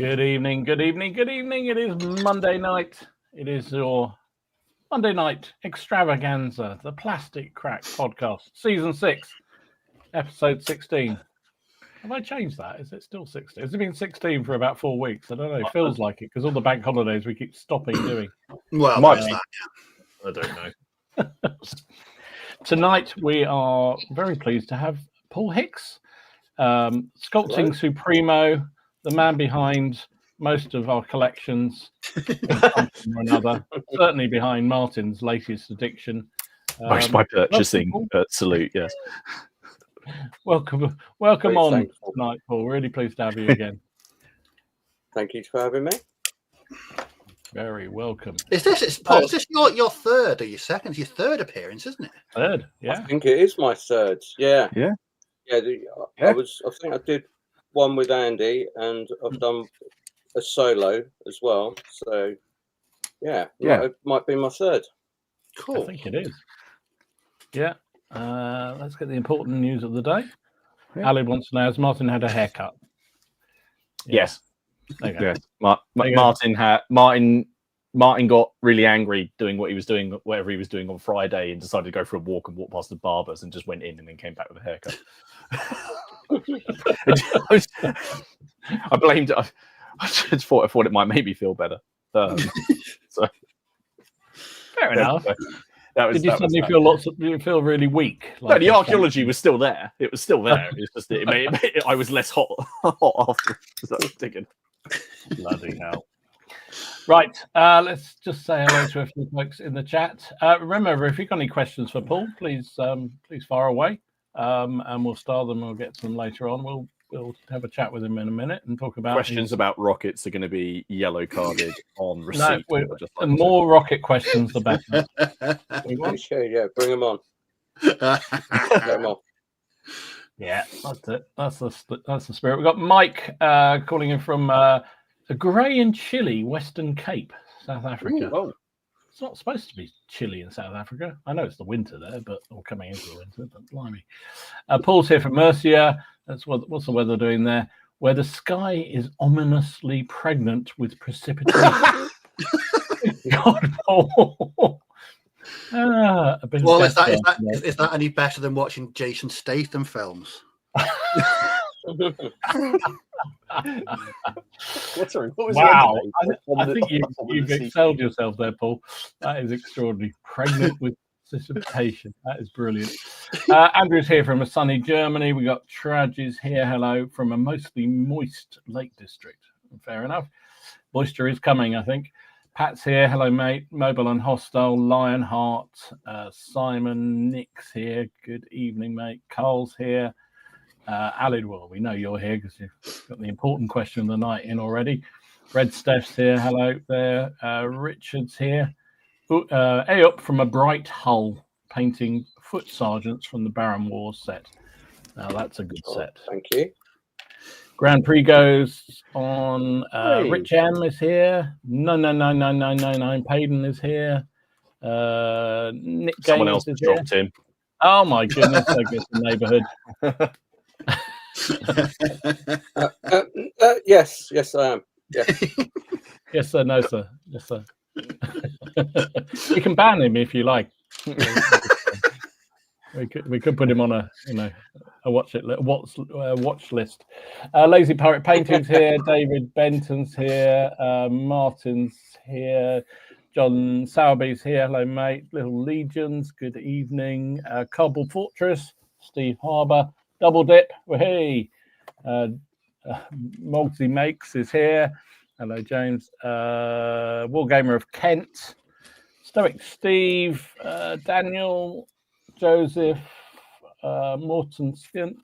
Good evening, good evening, good evening. It is Monday night. It is your Monday night extravaganza, the Plastic Crack Podcast, Season 6, Episode 16. Have I changed that? Is it still 16? Has it been 16 for about 4 weeks? I don't know. It feels like it because all the bank holidays we keep stopping doing. Well, I don't know. Tonight we are very pleased to have Paul Hicks, Sculpting Supremo, the man behind most of our collections, or another, certainly behind Martin's latest addiction. Most by purchasing, salute, yes. Welcome on tonight, Paul. Really pleased to have you again. Thank you for having me. Very welcome. Paul, is this your third or your second? It's your third appearance, isn't it? Third, yeah. I think it is my third. Yeah. Yeah. I think I did one with Andy, and I've done a solo as well. So, it might be my third. Cool. I think it is. Yeah. Let's get the important news of the day. Yeah. Ali wants to know, has Martin had a haircut? Yes. Okay. Yes. Martin got really angry doing whatever he was doing on Friday, and decided to go for a walk and walk past the barbers, and just went in and then came back with a haircut. I blamed it. I just thought it might make me feel better. So fair enough. Did you feel really weak? No, the archaeology was still there. It was still there. It's just I was less hot after digging. Bloody hell. Right, let's just say hello to a few folks in the chat. Remember, if you've got any questions for Paul, please fire away, and we'll start them. We'll get to them later on. We'll have a chat with him in a minute and talk about questions about rockets are going to be yellow carded on receipt. The more rocket questions, the better. Yeah, bring them on. Get them on. Yeah, that's it. That's the spirit. We've got Mike calling in from a grey and chilly Western Cape, South Africa. Ooh, it's not supposed to be chilly in South Africa. I know it's the winter there, or coming into the winter, but blimey. Paul's here from Mercia. What's the weather doing there? Where the sky is ominously pregnant with precipitation. God, Paul. Is that any better than watching Jason Statham films? Wow. I think you've excelled yourself there, Paul. That is extraordinary. Pregnant with precipitation. That is brilliant. Andrew's here from a sunny Germany. We got Trages here. Hello from a mostly moist Lake District. Fair enough. Moisture is coming, I think. Pat's here. Hello, mate. Mobile and Hostile. Lionheart. Simon. Nick's here. Good evening, mate. Carl's here. Alid, well, we know you're here because you've got the important question of the night in already. Red Steph's here. Hello there. Richard's here. Up from a bright Hull, painting foot sergeants from the Baron Wars set. Now that's a good set. Thank you. Grand Prix goes on. Rich M is here. No. Payden is here. Nick Someone Gaines else is dropped here. him. Oh my goodness! I guess the neighbourhood. Yes, I am. Yeah. Yes, sir. No, sir. Yes, sir. You can ban him if you like. We could put him on a watch list. Lazy Pirate Painting's here. David Benton's here. Martin's here. John Sowerby's here. Hello, mate. Little Legions. Good evening. Cobble Fortress. Steve Harbour. Double Dip. Hey. Multi Makes is here. Hello, James. Wargamer of Kent. Stoic Steve. Daniel. Joseph. Morton Skimp.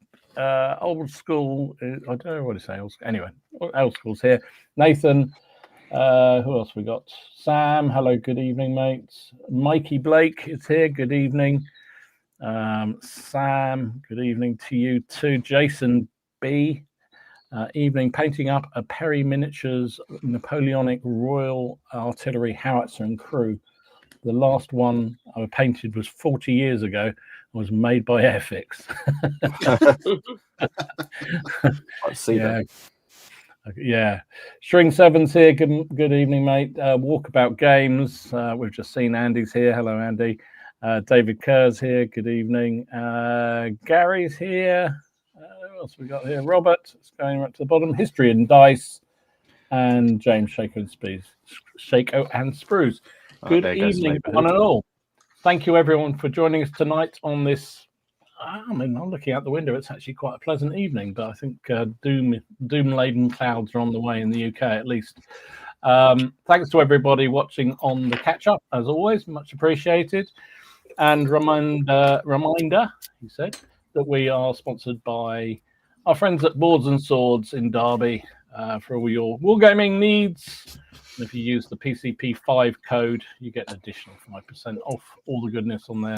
Old School. I don't know what to say. Anyway, Old School's here. Nathan. Who else we got? Sam. Hello, good evening, mates. Mikey Blake is here. Good evening. Sam. Good evening to you too. Jason B. Evening, painting up a Perry Miniatures Napoleonic Royal Artillery Howitzer and Crew. The last one I painted was 40 years ago and was made by Airfix. I see that. Yeah. String Sevens here. Good evening, mate. Walkabout Games. We've just seen Andy's here. Hello, Andy. David Kerr's here. Good evening. Gary's here. Who else we got here? Robert. It's going right to the bottom. History and Dice. And James Shako and Spruce. Good evening, one and all. Thank you, everyone, for joining us tonight on this. I mean, I'm looking out the window. It's actually quite a pleasant evening, but I think doom-laden clouds are on the way in the UK, at least. Thanks to everybody watching on the catch-up, as always. Much appreciated. And reminder, he said, that we are sponsored by our friends at Boards and Swords in Derby for all your wargaming needs. And if you use the PCP5 code, you get an additional 5% off all the goodness on there,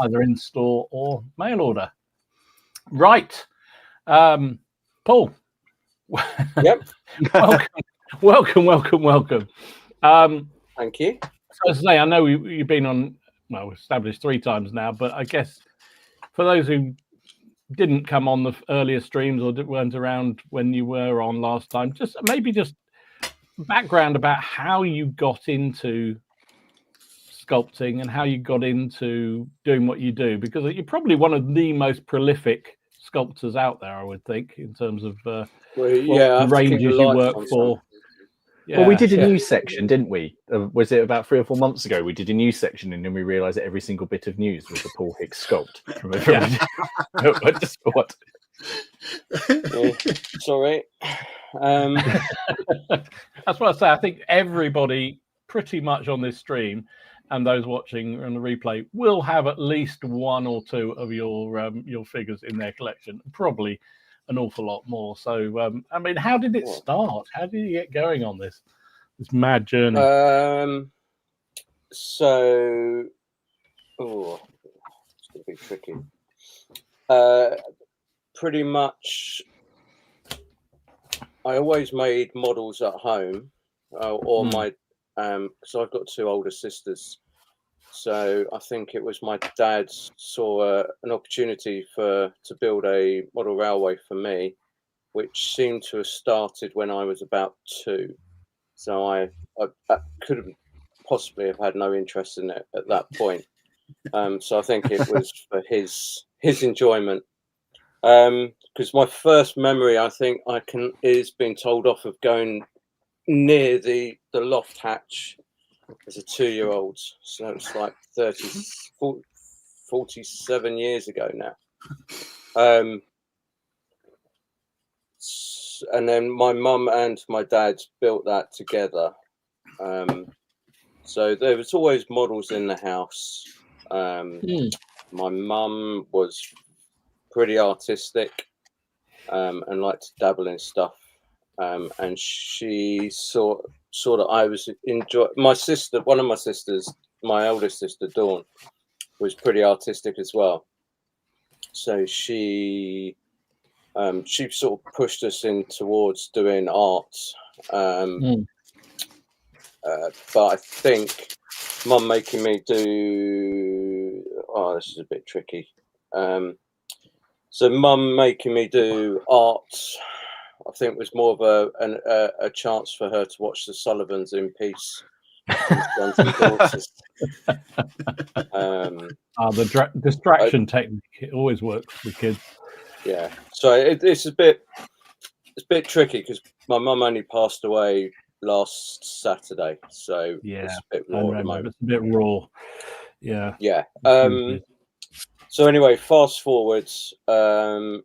either in store or mail order. Right. Paul. Yep. welcome. Thank you. So as I say, I know you've been on, well, established 3 times now, but I guess for those who didn't come on the earlier streams or weren't around when you were on last time, just background about how you got into sculpting and how you got into doing what you do, because you're probably one of the most prolific sculptors out there, I would think, in terms of the ranges you work for. Yeah, well, we did a news section, didn't we? Was it about 3 or 4 months ago? We did a news section, and then we realised that every single bit of news was a Paul Hicks sculpt. What? Sorry. That's what I say. I think everybody pretty much on this stream and those watching on the replay will have at least 1 or 2 of your figures in their collection, probably an awful lot more. So, I mean, how did it start? How did you get going on this mad journey? It's going to be tricky. Pretty much, I always made models at home, or my, because I've got 2 older sisters. So I think it was my dad saw an opportunity to build a model railway for me, which seemed to have started when I was about 2. So I couldn't possibly have had no interest in it at that point. So I think it was for his enjoyment. Because my first memory, I think is being told off of going near the loft hatch as a 2-year-old. So it's like 47 years ago now. And then my mum and my dad built that together. So there was always models in the house. My mum was pretty artistic and liked to dabble in stuff. And she saw that I was my sister, one of my sisters, my eldest sister Dawn, was pretty artistic as well. So she sort of pushed us in towards doing art. But I think Mum making me do this is a bit tricky. So Mum making me do art, I think, was more of a chance for her to watch the Sullivans in peace. The distraction technique, it always works with kids. Yeah, so it's a bit tricky because my mum only passed away last Saturday, so it's a bit raw at the moment. It's a bit raw. Yeah. So anyway, fast forwards, I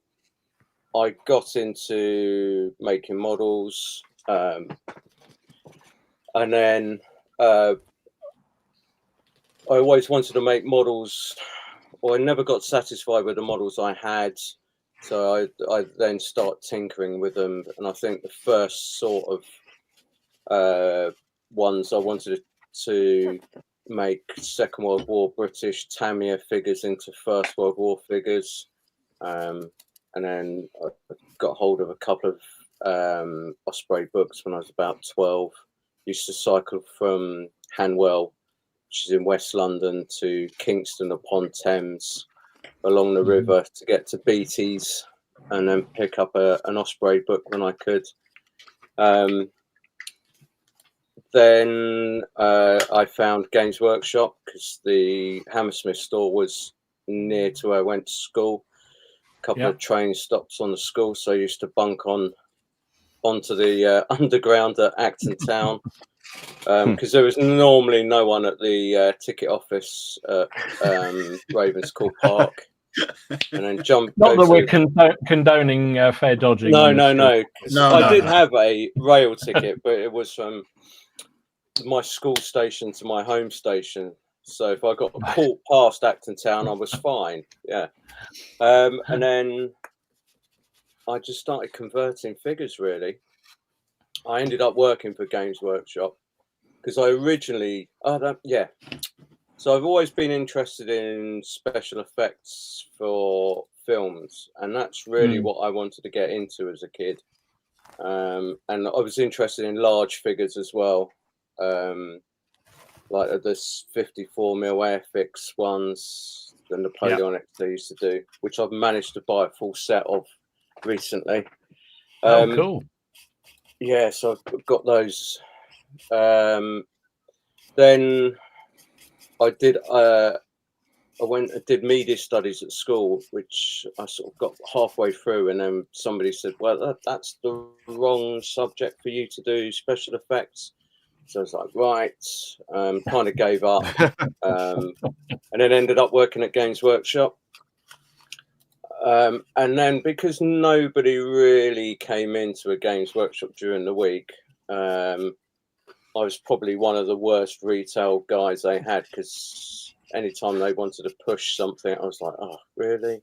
got into making models, and then I always wanted to make models, or I never got satisfied with the models I had. So I then start tinkering with them, and I think the first sort of ones I wanted to make Second World War British Tamiya figures into First World War figures, and then I got hold of a couple of Osprey books when I was about 12. Used to cycle from Hanwell, which is in West London, to Kingston upon Thames, along the river to get to Beatty's, and then pick up an Osprey book when I could. Then I found Games Workshop because the Hammersmith store was near to where I went to school. A couple of train stops on the school, so I used to bunk onto the underground at Acton Town because there was normally no one at the ticket office at Ravenscourt Park. And then jump. Not that we're condoning fair dodging. No. No, I did have a rail ticket, but it was from my school station to my home station. So if I got caught past Acton Town, I was fine. Yeah. And then I just started converting figures, really. I ended up working for Games Workshop because I originally... So I've always been interested in special effects for films, and that's really what I wanted to get into as a kid. And I was interested in large figures as well, like this 54mm Airfix ones, the Napoleonics they used to do, which I've managed to buy a full set of recently. Cool. Yeah, so I've got those. Then I did did media studies at school, which I sort of got halfway through, and then somebody said, well, that's the wrong subject for you to do special effects. So I was like, right, kind of gave up, and then ended up working at Games Workshop. And then because nobody really came into a Games Workshop during the week, I was probably one of the worst retail guys they had, because anytime they wanted to push something, I was like, oh, really?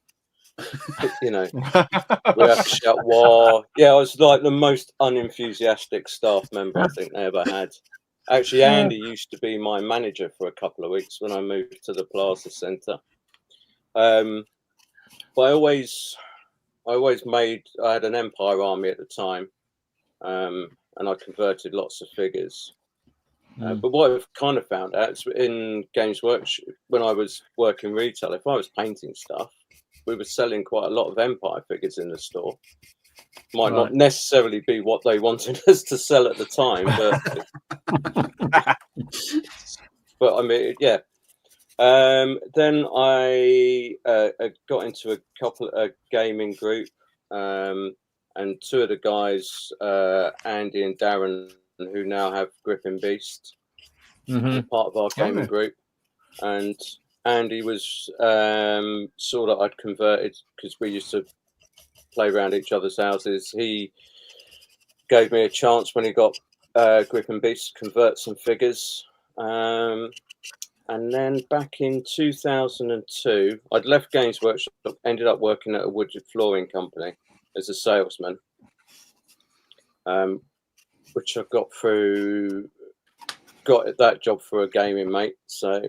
You know, we have to shout war. Yeah, I was like the most unenthusiastic staff member I think they ever had. Actually, Andy used to be my manager for a couple of weeks when I moved to the Plaza Centre. But I always I had an Empire Army at the time, and I converted lots of figures. But what I've kind of found out is in Games Workshop, when I was working retail, if I was painting stuff, we were selling quite a lot of Empire figures in the store. Might not necessarily be what they wanted us to sell at the time, but I mean, yeah. Then I got into a gaming group, and two of the guys, Andy and Darren, who now have Griffin Beast, part of our gaming group. And Andy was sort of, I'd converted because we used to play around each other's houses. He gave me a chance when he got Griffin Beast to convert some figures. And then back in 2002, I'd left Games Workshop, ended up working at a wood flooring company as a salesman, which I got that job for a gaming mate. So,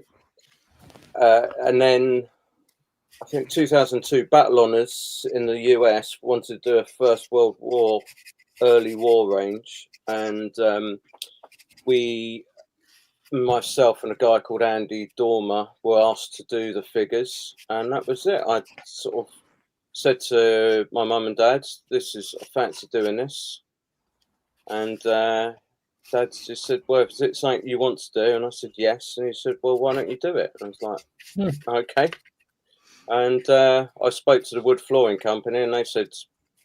and then I think 2002, Battle Honours in the US wanted to do a First World War, early war range, and myself and a guy called Andy Dormer were asked to do the figures, and that was it. I sort of said to my mum and dad, I fancy doing this. And Dad just said, well, is it something you want to do? And I said, yes. And he said, well, why don't you do it? And I was like, okay. And I spoke to the wood flooring company, and they said,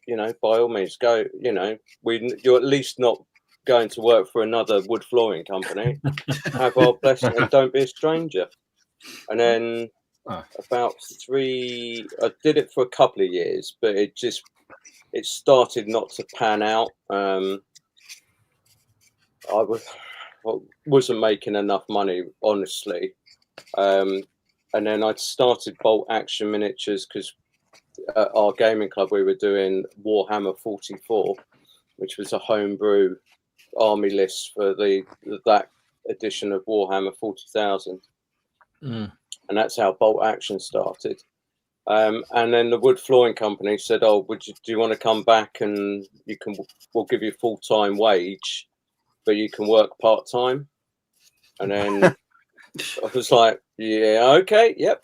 you know, by all means, go, you know, you're at least not going to work for another wood flooring company. Have our blessing and don't be a stranger. And then I did it for a couple of years, but it started not to pan out. I wasn't making enough money, honestly. And then I'd started Bolt Action Miniatures because at our gaming club we were doing Warhammer 44, which was a homebrew army list for that edition of Warhammer 40,000. And that's how Bolt Action started. And then the wood flooring company said, "Oh, do you want to come back and we'll give you full-time wage, but you can work part-time?" And then I was like, "Yeah, okay, yep."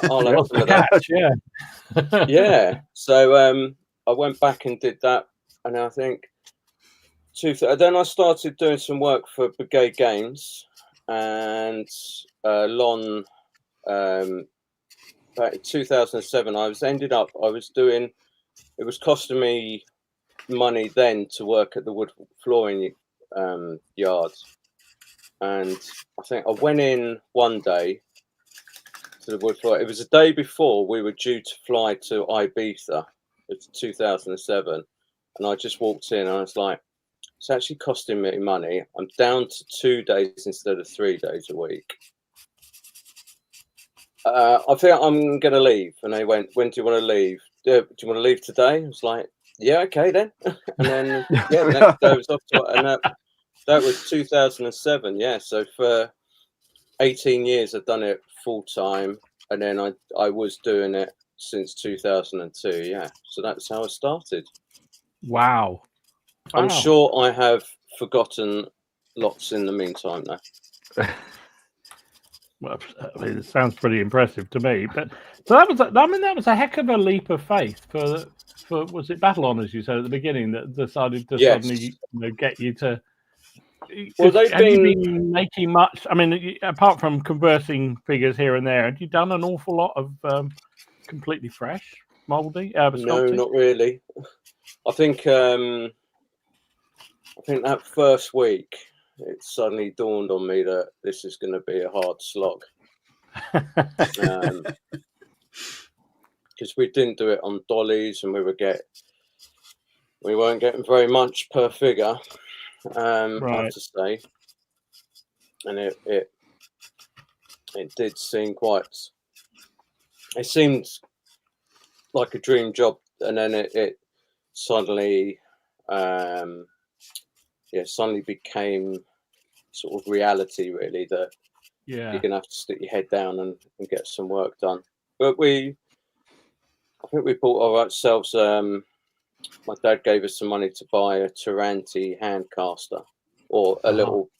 I'll have some of that. Yeah. So I went back and did that, and I think Then I started doing some work for Brigade Games and Lon. Back in 2007, I was doing. It was costing me money then to work at the wood flooring yard, and I think I went in one day to the wood floor. It was a day before we were due to fly to Ibiza. It's 2007, and I just walked in and I was like, it's actually costing me money. I'm down to 2 days instead of 3 days a week. I think I'm going to leave. And they went, when do you want to leave? Do you want to leave today? I was like, yeah, okay then. And then, yeah, the next day I was off to it. And that was 2007. Yeah. So for 18 years, I've done it full time. And then I was doing it since 2002. Yeah. So that's how I started. Wow. I'm sure I have forgotten lots in the meantime, though. Well, I mean, it sounds pretty impressive to me. But so that was a heck of a leap of faith for was it Battle Honours you said at the beginning that decided to suddenly get you to. Well, have you been making much? I mean, apart from converting figures here and there, have you done an awful lot of completely fresh mouldy? No, not really. I think that first week, it suddenly dawned on me that this is going to be a hard slog. Because we didn't do it on dollies, and we weren't getting very much per figure. I have to say, and it did seem it seemed like a dream job, and then it suddenly suddenly became sort of reality, really, that you're gonna have to stick your head down and get some work done. But I think we bought ourselves. My dad gave us some money to buy a Taranti hand caster or a little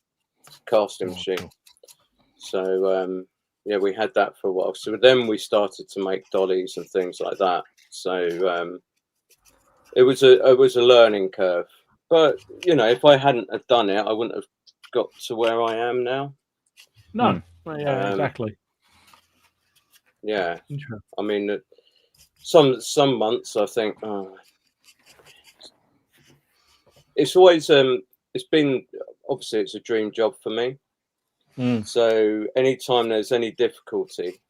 casting machine. So we had that for a while. So then we started to make dollies and things like that. So it was a learning curve. But if I hadn't have done it, I wouldn't have got to where I am now. No, exactly. Yeah, I mean, some months I think, it's always it's been, obviously it's a dream job for me. So anytime there's any difficulty,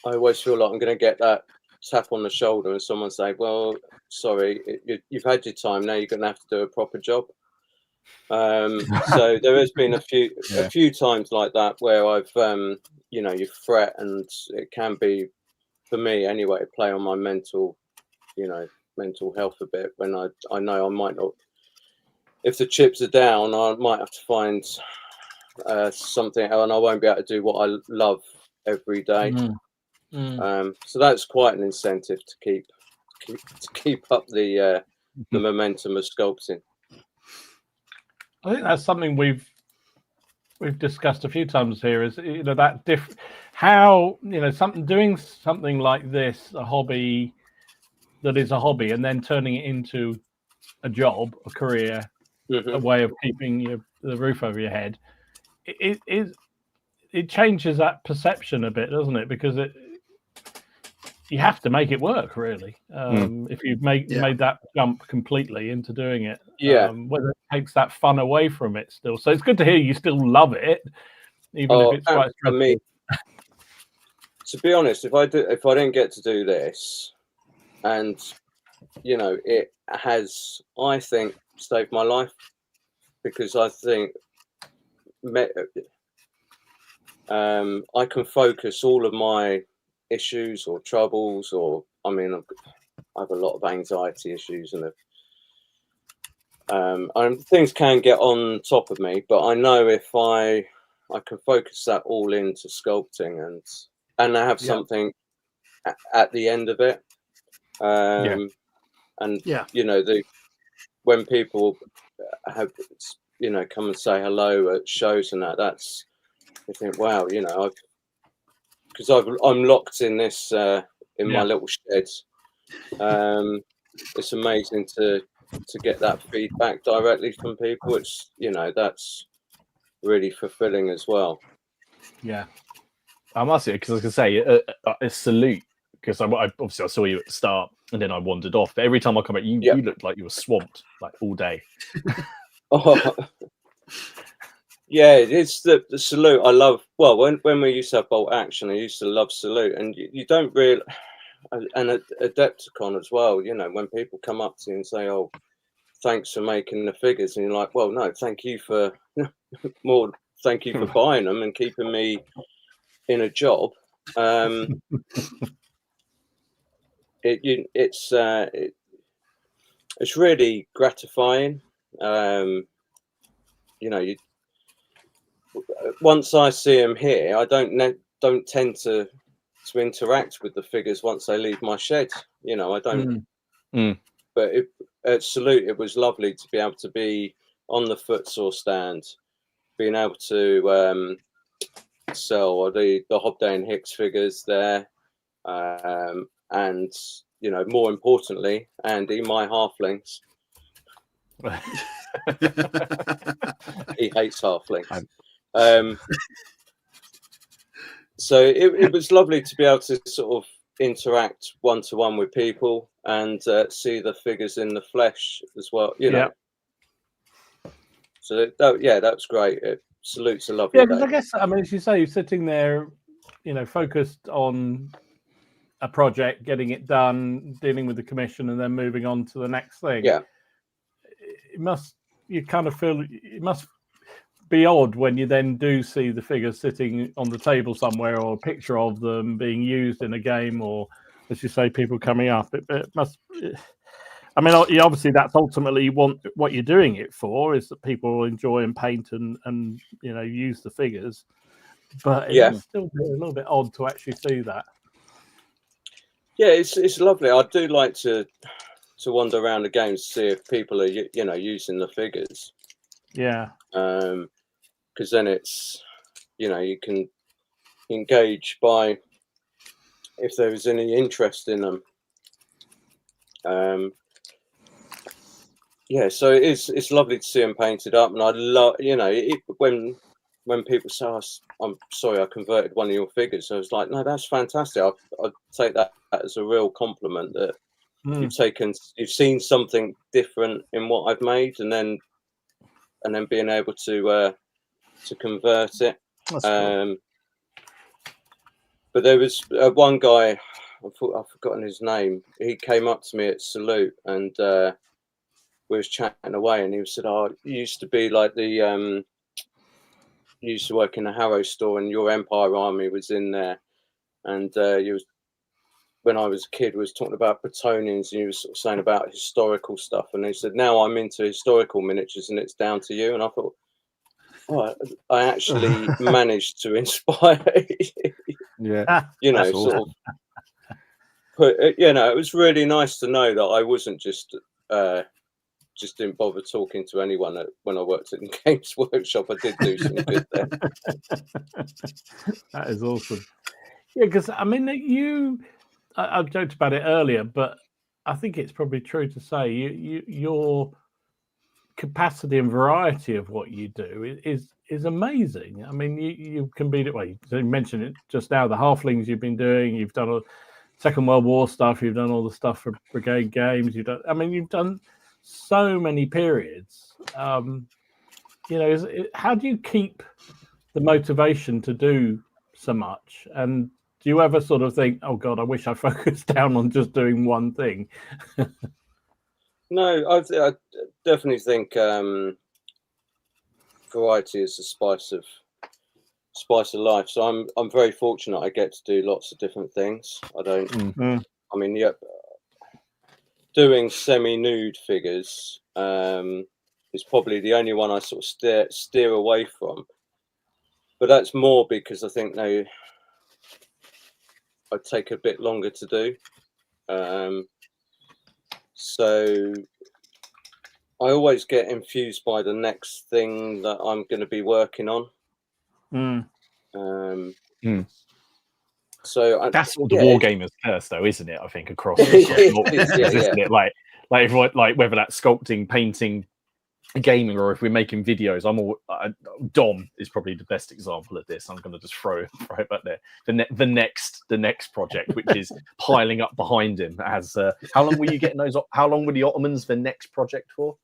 I always feel like I'm going to get that tap on the shoulder and someone say, well, sorry, you've had your time, now you're going to have to do a proper job. So there has been a few times like that where I've you fret, and it can be, for me anyway, play on my mental health a bit, when I know I might not, if the chips are down, I might have to find something, and I won't be able to do what I love every day. So that's quite an incentive to keep up the momentum of sculpting. I think that's something we've discussed a few times here. Is that how doing something like this, a hobby that is a hobby, and then turning it into a job, a career, a way of keeping the roof over your head. It changes that perception a bit, doesn't it? Because you have to make it work, really. If you've made that jump completely into doing it, whether it takes that fun away from it still. So it's good to hear you still love it, even if it's quite stressful. I mean, to be honest, if I didn't get to do this, and it has, I think, saved my life, because I think I can focus all of my issues or troubles, or I have a lot of anxiety issues, and things can get on top of me, but I know if I can focus that all into sculpting, and I have something at the end of it, when people have come and say hello at shows and that's, I think, wow, because I'm locked in this in my little shed. It's amazing to to get that feedback directly from people, it's, you know, that's really fulfilling as well. Yeah, I must say, because I was going to say a salute, because obviously I saw you at the start and then I wandered off. But every time I come back, you looked like you were swamped like all day. Oh, yeah, it's the salute I love. Well, when we used to have Bolt Action, I used to love salute, and you don't really, and Adepticon as well. You know, when people come up to you and say, "Oh, thanks for making the figures," and you're like, "Well, no, thank you for thank you for buying them and keeping me in a job." It's really gratifying. You know, once I see them here, I don't tend to interact with the figures once they leave my shed. You know, I don't. But at Salute, it was lovely to be able to be on the footsore stand, being able to sell the Hobday and Hicks figures there, and, you know, more importantly, Andy, my halflings. He hates halflings. So it was lovely to be able to sort of interact one-to-one with people and see the figures in the flesh as well, you know. So that was great. Salute's a lovely day. because I guess, I mean, as you say, you're sitting there, you know, focused on a project, getting it done, dealing with the commission, and then moving on to the next thing. Yeah. You kind of feel it must be odd when you then do see the figures sitting on the table somewhere, or a picture of them being used in a game, or, as you say, people coming up. It must. I mean, obviously, that's ultimately what you're doing it for, is that people enjoy and paint and you know, use the figures. But it must still be a little bit odd to actually see that. Yeah, it's lovely. I do like to wander around the games to see if people are, you know, using the figures. Yeah. Because then it's, you know, you can engage by if there is any interest in them. Yeah, so it's lovely to see them painted up, and I love, you know, when people say, oh, "I'm sorry, I converted one of your figures," I was like, "No, that's fantastic. I'd take that as a real compliment that you've seen something different in what I've made, and then being able to convert it." Cool. But there was one guy, I've forgotten his name. He came up to me at Salute, and we was chatting away, and he said, "Oh, you used to be like the you used to work in a Harrow store, and your Empire Army was in there, and you was, when I was a kid, was talking about Bretonians, and you was sort of saying about historical stuff." And he said, "Now I'm into historical miniatures, and it's down to you." And I thought, oh, I actually managed to inspire you know, sort of put, you know, it was really nice to know that I wasn't just didn't bother talking to anyone when I worked at the Games Workshop. I did do some good there. That is awesome. Yeah, because I mean, I joked about it earlier, but I think it's probably true to say your capacity and variety of what you do is amazing. I mean, you can be, well, you mentioned it just now, the halflings you've been doing, you've done a Second World War stuff, you've done all the stuff for Brigade Games, you've done so many periods. You know, how do you keep the motivation to do so much? And do you ever sort of think, oh God, I wish I focused down on just doing one thing? No, I definitely think variety is the spice of life. So I'm very fortunate. I get to do lots of different things. I don't. I mean, doing semi-nude figures is probably the only one I sort of steer away from. But that's more because I think I'd take a bit longer to do. So I always get infused by the next thing that I'm going to be working on. So that's all the Wargamers curse, though, isn't it? I think across, isn't it? Like like whether that's sculpting, painting, gaming, or if we're making videos. Dom is probably the best example of this. I'm going to just throw it back there. The next project, which is piling up behind him. As how long were you getting those? How long were the Ottomans the next project for?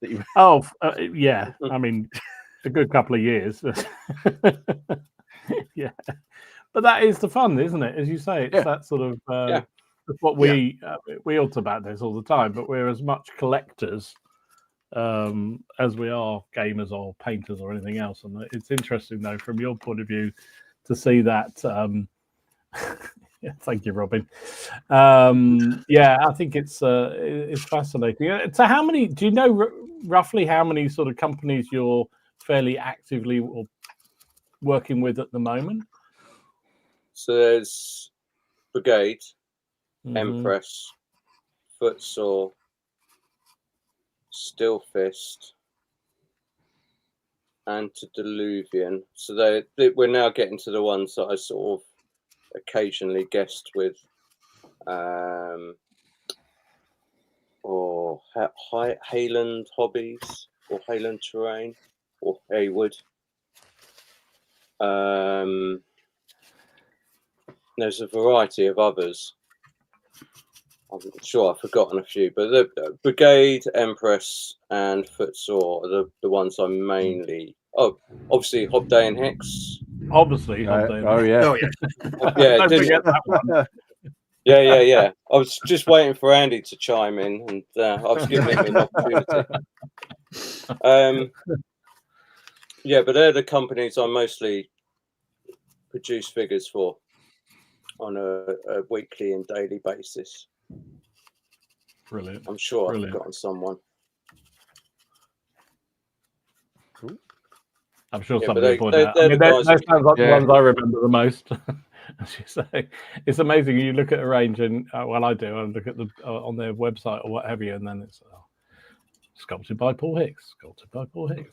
Yeah, I mean, a good couple of years. Yeah, but that is the fun, isn't it? As you say, it's that sort of that's what we all talk about this all the time, but we're as much collectors as we are gamers or painters or anything else. And it's interesting, though, from your point of view, to see that. Thank you, Robin. I think it's fascinating. So, how many? Do you know roughly how many sort of companies you're fairly actively working with at the moment? So there's Brigade, Empress, Footsaw, Still Fist, Antediluvian. So we're now getting to the ones that I sort of occasionally guest with, or Hayland Hobbies, or Hayland Terrain, or Haywood. There's a variety of others. I'm sure I've forgotten a few, but the Brigade, Empress, and Footsaw are the ones I'm mainly. Oh, obviously Hobday and Hicks. Obviously, Hobday. Yeah. Don't forget that one. Yeah. I was just waiting for Andy to chime in, and I was giving him an opportunity. But they're the companies I mostly produce figures for on a weekly and daily basis. Brilliant. I'm sure I've forgotten someone. Cool. I'm sure somebody pointed out. Those sounds like the ones I remember the most. As you say, it's amazing. You look at a range, and I do. I look at on their website or what have you, and then it's sculpted by Paul Hicks. Sculpted by Paul Hicks.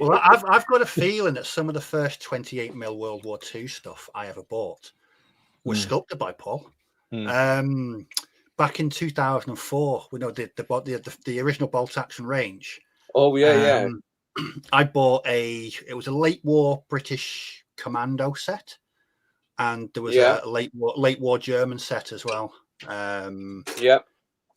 Well, I've got a feeling that some of the first 28mm World War II stuff I ever bought was sculpted by Paul. Back in 2004, we know the original bolt action range. Oh yeah. I bought it was a late war British commando set, and there was a late war German set as well. And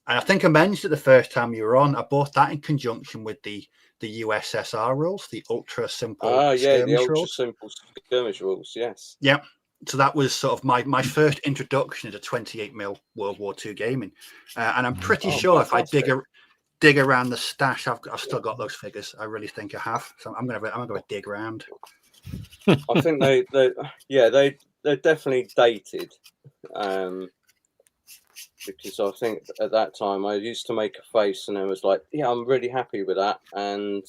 I think I mentioned it the first time you were on. I bought that in conjunction with the USSR rules, the ultra simple simple skirmish rules. Yes. Yeah. So that was sort of my first introduction to 28mm World War II gaming, and I'm pretty sure if I dig around the stash, I've still got those figures. I really think I have. So I'm gonna dig around. I think they're definitely dated, because I think at that time I used to make a face and I was like, I'm really happy with that, and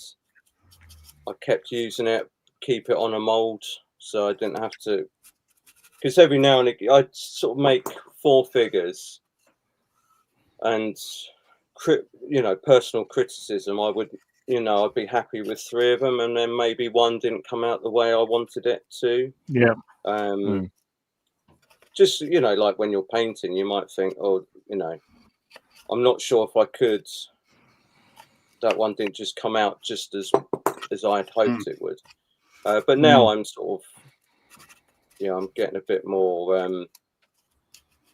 I kept using it, keep it on a mold, so I didn't have to. Because every now and again, I'd sort of make 4 figures, and personal criticism. I would, I'd be happy with 3 of them, and then maybe one didn't come out the way I wanted it to. Yeah. Just like when you're painting, you might think, I'm not sure if I could. That one didn't just come out just as I'd hoped it would. But now I'm sort of. I'm getting a bit more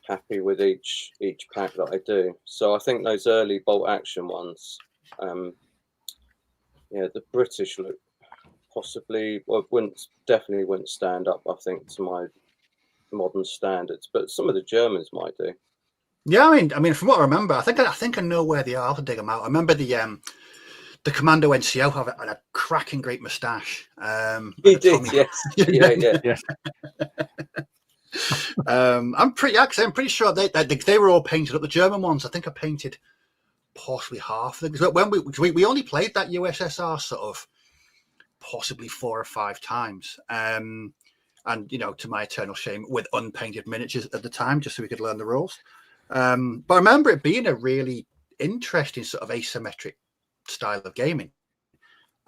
happy with each pack that I do. So I think those early bolt action ones, the British look possibly definitely wouldn't stand up, I think, to my modern standards, but some of the Germans might do. Yeah, I mean, from what I remember, I think I know where they are. I'll have to dig them out. I remember the Commando NCO had a cracking great moustache. He did, yes. I'm pretty sure they were all painted up. The German ones, I think I painted possibly half of them. When we only played that USSR sort of possibly 4 or 5 times, and to my eternal shame, with unpainted miniatures at the time, just so we could learn the rules. But I remember it being a really interesting sort of asymmetric style of gaming.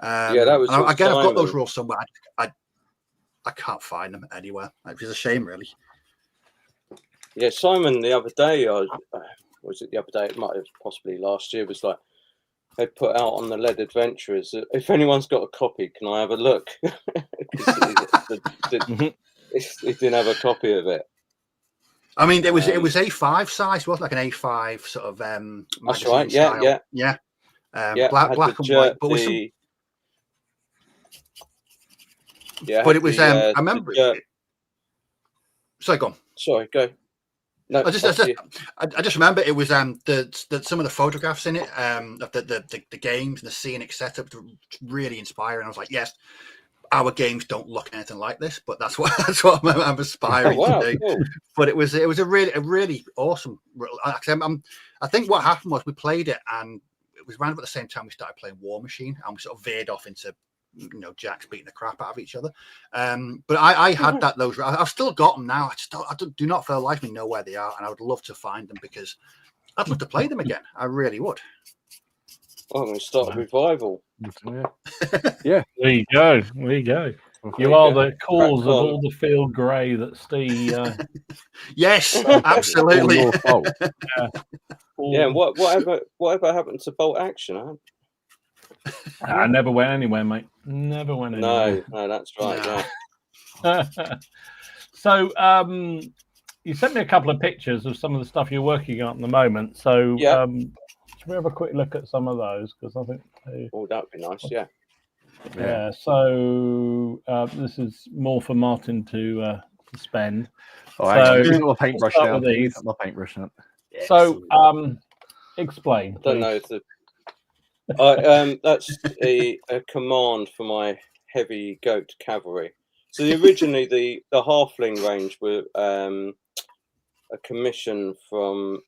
That was again, I've got those rules somewhere. I can't find them anywhere, which is a shame, really. Yeah, Simon, the other day, was it the other day? It might have possibly last year. Was like they put out on the Lead Adventurers. If anyone's got a copy, can I have a look? He didn't have a copy of it. I mean, it was A5 size, wasn't it? Like an A5 sort of magazine. That's right. Style. Yeah. Black and white, but but it was. I remember. Sorry, go on. Sorry, go. No, I just remember it was some of the photographs in it of the games and the scene, etc. Really inspiring. I was like, yes, our games don't look anything like this, but that's what I'm aspiring to do. Cool. But it was a really awesome. I think what happened was we played it, and it was around about the same time we started playing War Machine, and we sort of veered off into jacks beating the crap out of each other. But I had those. I've still got them now. I do not for the life of me know where they are, and I would love to find them because I'd love to play them again. I really would. Well, I'm going to start a revival. Yeah. There you go. You are the cause of all the field grey that Steve. Yes, absolutely. Yeah. Whatever happened to Bolt Action? Huh? I never went anywhere, mate. Never went anywhere. No, that's right. Yeah. So, you sent me a couple of pictures of some of the stuff you're working on at the moment. So, should we have a quick look at some of those? Because I think. That would be nice. Yeah. Yeah. So this is more for Martin to spend. Oh, so got my paintbrush now. My paintbrush now. Yeah, so explain. I don't know. That's a command for my heavy goat cavalry. So originally the halfling range were a commission from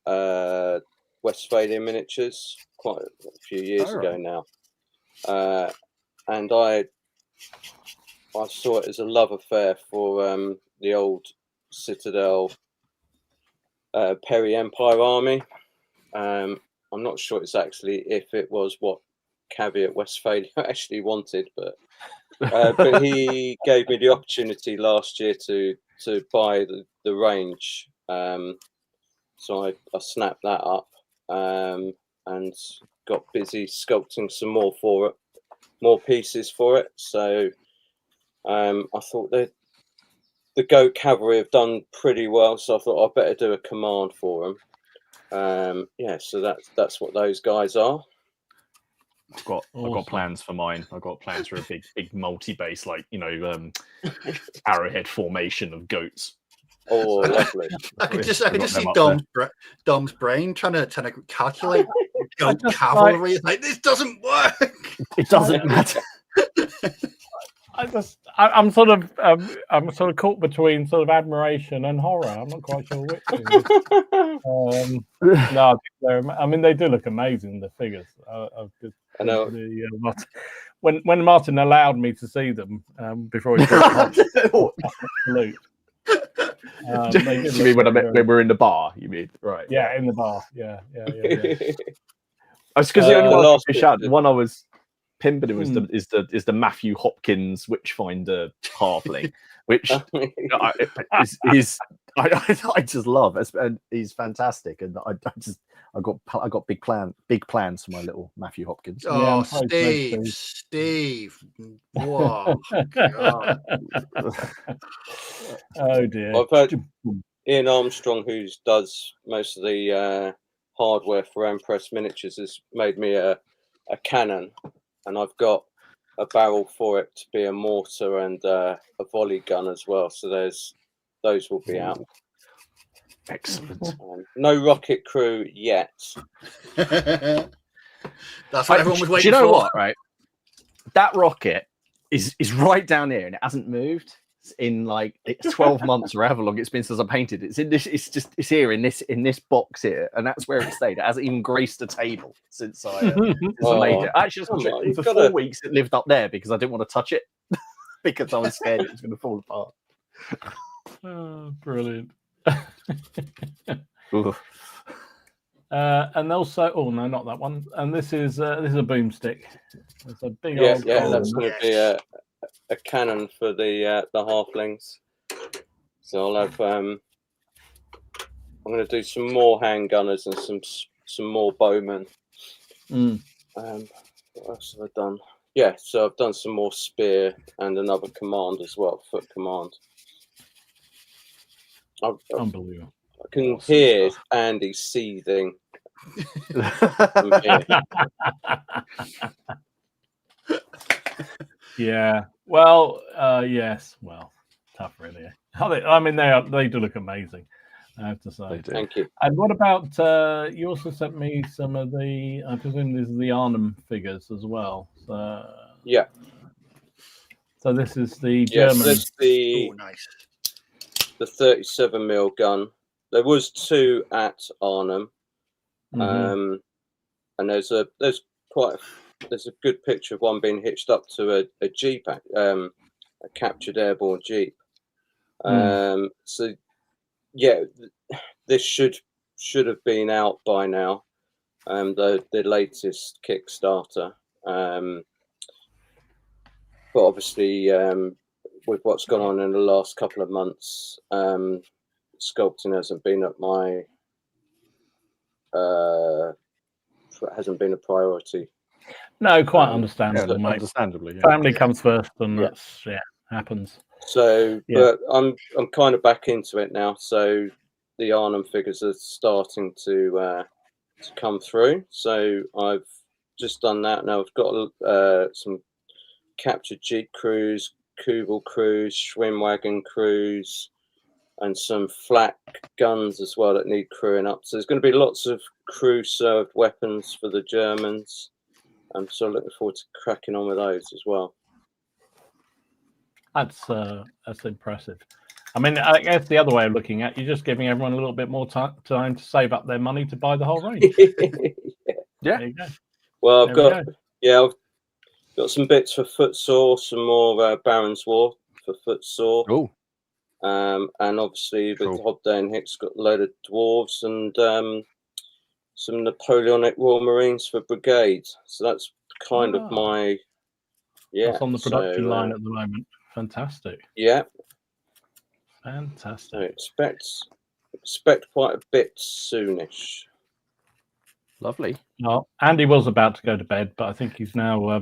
Westphalia Miniatures quite a few years ago now, and I saw it as a love affair for the old Citadel Peri-Empire army. I'm not sure exactly if it was what Caveat Westphalia actually wanted, but he gave me the opportunity last year to buy the range. So I snapped that up and got busy sculpting some more pieces for it. So I thought that the Goat Cavalry have done pretty well, so I thought I'd better do a command for them. So that's what those guys are. I've got plans for mine. I've got plans for a big multi-base, arrowhead formation of goats. Oh, lovely! I could just see Dom's brain trying to calculate goat cavalry. It's like, this doesn't work. It doesn't matter. I'm sort of caught between sort of admiration and horror. I'm not quite sure which. I mean, they do look amazing. The figures. I know. When Martin allowed me to see them before he brought salute. You mean when we're in the bar? You mean right? Yeah, in the bar. Yeah. It's because the only one I shot. One I was pimping is the Matthew Hopkins Witchfinder halfling, which I just love, and he's fantastic, and I got big plans for my little Matthew Hopkins. Oh, Steve! Whoa! God. Oh dear! I've heard Ian Armstrong, who does most of the hardware for Empress Miniatures, has made me a cannon, and I've got a barrel for it to be a mortar and a volley gun as well. So those will be out. Excellent. No rocket crew yet. That's what everyone was waiting for. Do you know what? Right, that rocket is right down here, and it hasn't moved in it's 12 months or however long it's been since I painted it. It's in this. It's here in this box here, and that's where it stayed. It hasn't even graced a table since I made it. Actually, for 4 weeks it lived up there because I didn't want to touch it because I was scared it was going to fall apart. Oh, brilliant. And also, no, not that one. And this is a boomstick. It's a big old. Yeah, that's going to be a cannon for the halflings. So I'll I'm going to do some more handgunners and some more bowmen. What else have I done? Yeah, so I've done some more spear and another command as well, foot command. Unbelievable. I can hear Andy seething. From here. Yeah. Well, yes. Well, tough, really. I mean, they do look amazing, I have to say. Thank you. And what about you also sent me some of the, I presume these are the Arnhem figures as well. So, yeah. So this is the German. This is the nice. The 37mm gun. There was 2 at Arnhem, and there's a good picture of one being hitched up to a Jeep, a captured airborne Jeep. So yeah, this should have been out by now. The latest Kickstarter, but obviously with what's gone on in the last couple of months, sculpting hasn't been at my hasn't been a priority. No, quite understandable, mate. Understandably, yeah. Family comes first, and that's happens. So, but I'm kind of back into it now. So the Arnhem figures are starting to come through. So I've just done that. Now I've got some captured Jeep crews, Kubel crews, Schwimmwagen crews, and some flak guns as well that need crewing up. So there's going to be lots of crew-served weapons for the Germans. I'm so looking forward to cracking on with those as well. That's impressive. I mean, I guess the other way of looking at, you're just giving everyone a little bit more time to save up their money to buy the whole range. Yeah. There you go. Well, I've got some bits for footsore, some more Baron's War for footsore. Oh. And obviously with Hobday and Hicks got a load of dwarves and some Napoleonic Royal Marines for brigade. So that's kind of my That's on the production line at the moment. Fantastic. Yeah. Fantastic. So expect quite a bit soonish. Lovely. Well, Andy was about to go to bed, but I think he's now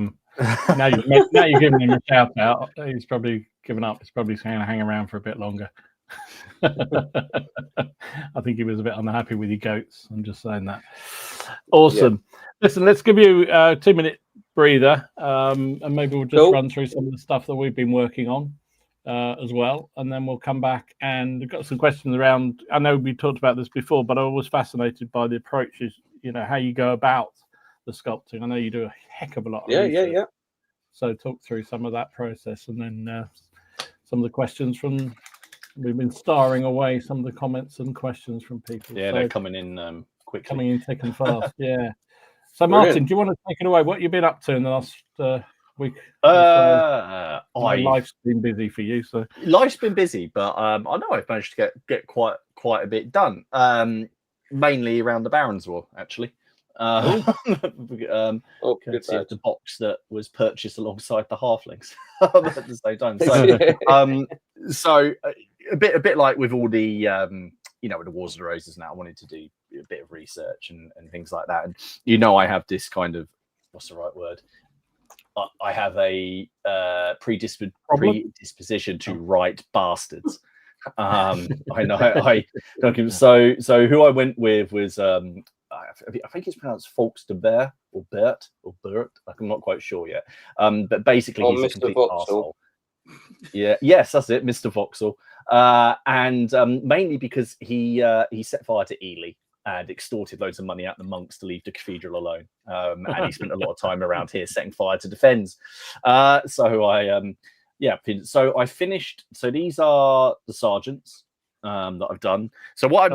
now you're giving him a shout out. He's probably given up. He's probably going to hang around for a bit longer. I think he was a bit unhappy with your goats. I'm just saying that. Awesome. Yeah. Listen, let's give you a 2-minute breather, and maybe we'll just run through some of the stuff that we've been working on as well, and then we'll come back and we've got some questions around. I know we talked about this before, but I was fascinated by the approaches. You know, how you go about the sculpting. I know you do a heck of a lot of research. Yeah. So talk through some of that process, and then some of the questions from. We've been starring away some of the comments and questions from people. Yeah, so they're coming in quickly. Coming in thick and fast. Yeah. So Martin, do you want to take it away? What you've been up to in the last week? Life's been busy for you, so life's been busy, but I know I've managed to get quite a bit done. Mainly around the Baron's War, actually. Good the box that was purchased alongside the halflings at the same time. So a bit like with all the with the Wars of the Roses now, I wanted to do a bit of research and things like that. And I have this kind of, what's the right word? I have a predisposition to write bastards. I know. So who I went with was I think it's pronounced Folks de Bear or Bert. I'm not quite sure yet. But basically, he's a complete arsehole. Yeah, yes, that's it, Mr. Vauxhall. And mainly because he set fire to Ely and extorted loads of money out of the monks to leave the cathedral alone. And he spent a lot of time around here setting fire to defends. So I finished. So these are the sergeants that I've done. So what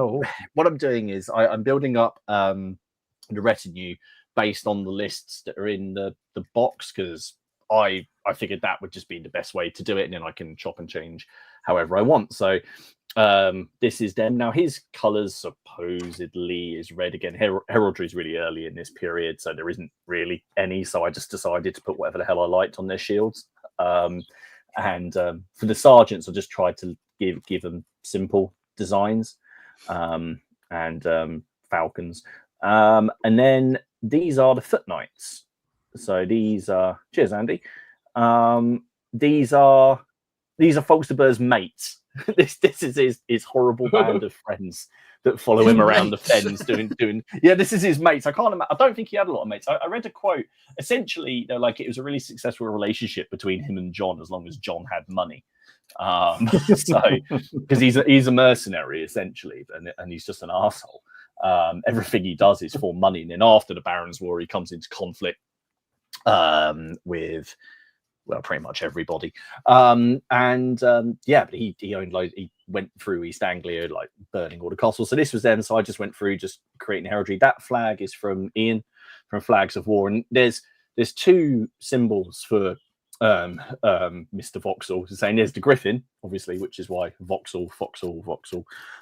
I'm doing is I'm building up the retinue based on the lists that are in the box, because I figured that would just be the best way to do it, and then I can chop and change however I want. So this is them. Now his colors supposedly is red again. Heraldry is really early in this period, so there isn't really any. So I just decided to put whatever the hell I liked on their shields. And for the sergeants, I just tried to give them simple designs. And and falcons. And then these are the foot knights. So these are, cheers, Andy. These are Falsterber's mates. This is his horrible band of friends that follow him around the fens doing. Yeah, this is his mates. I don't think he had a lot of mates. I read a quote. Essentially, like it was a really successful relationship between him and John, as long as John had money. So because he's a mercenary essentially, and he's just an asshole. Everything he does is for money, and then after the Barons' War, he comes into conflict with, well, pretty much everybody. But he owned loads. He went through East Anglia, like burning all the castles. So this was them. So I just went through just creating heraldry. That flag is from Ian from Flags of War, and there's two symbols for Mr. Vauxhall, saying there's the Griffin, obviously, which is why Vauxhall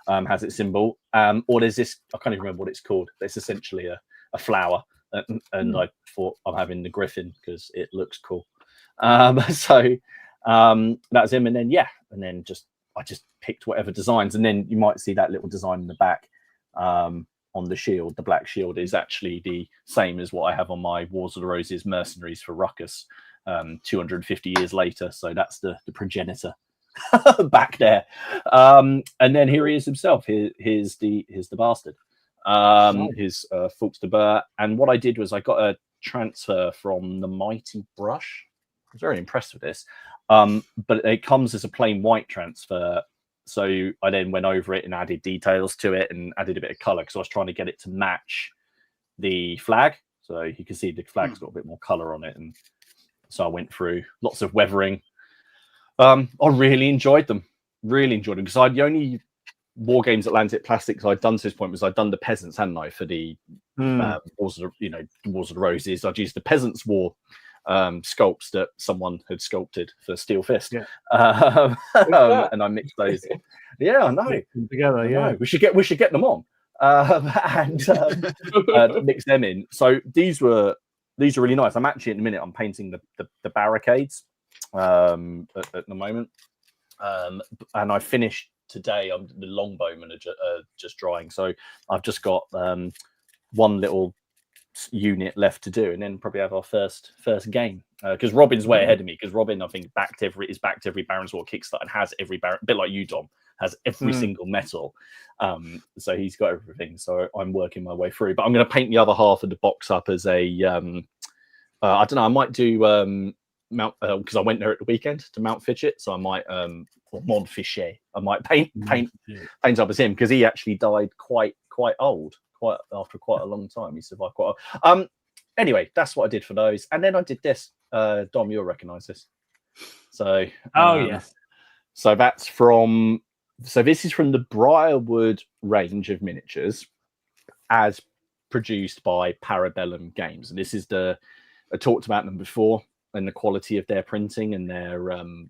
has its symbol. Or there's this, I can't even remember what it's called, but it's essentially a flower. And I thought I'm having the Griffin because it looks cool. So that's him. And then, I just picked whatever designs. And then you might see that little design in the back on the shield. The black shield is actually the same as what I have on my Wars of the Roses Mercenaries for Ruckus 250 years later. So that's the progenitor back there. And then here he is himself. Here's the bastard. His Falsterber. And what I did was I got a transfer from the Mighty Brush. I was very impressed with this. But it comes as a plain white transfer. So I then went over it and added details to it and added a bit of color because I was trying to get it to match the flag. So you can see the flag's got a bit more color on it. And so I went through lots of weathering. I really enjoyed them. Because the only war games Atlantic Plastics I'd done to this point was I'd done the Peasants, hadn't I, for the Wars of the Roses. I'd used the Peasants' War sculpts that someone had sculpted for Steel Fist, and I mixed those. Yeah, I know. Together, yeah. We should get them on and mix them in. So these were really nice. I'm actually in a minute. I'm painting the barricades at the moment, and I finished today. I'm the longbowmen are just drying, so I've just got one little unit left to do, and then probably have our first game because Robin's way ahead of me, because Robin I think backed every Barons War Kickstarter and has every a bit like you, Dom, has every single metal, so he's got everything. So I'm working my way through, but I'm going to paint the other half of the box up as a I don't know, I might do Mount because I went there at the weekend to Mount Fitchett, so I might or Montfichet, I might paint up as him because he actually died quite old. After quite a long time, he survived quite a... Anyway, that's what I did for those, and then I did this. Dom, you'll recognise this. So, yes. So that's from. So this is from the Briarwood range of miniatures, as produced by Parabellum Games, and this is I talked about them before and the quality of their printing and their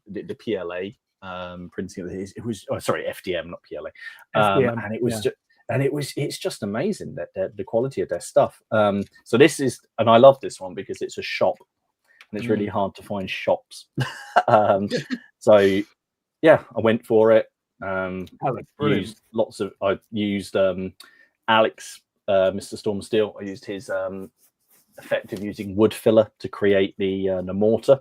the PLA printing. It was FDM, not PLA, FDM, and it was just. And it's just amazing that the quality of their stuff. So this is, and I love this one because it's a shop, and it's really hard to find shops. So yeah, I went for it. I used Alex, Mr. Storm of Steel. I used his effect of using wood filler to create the mortar,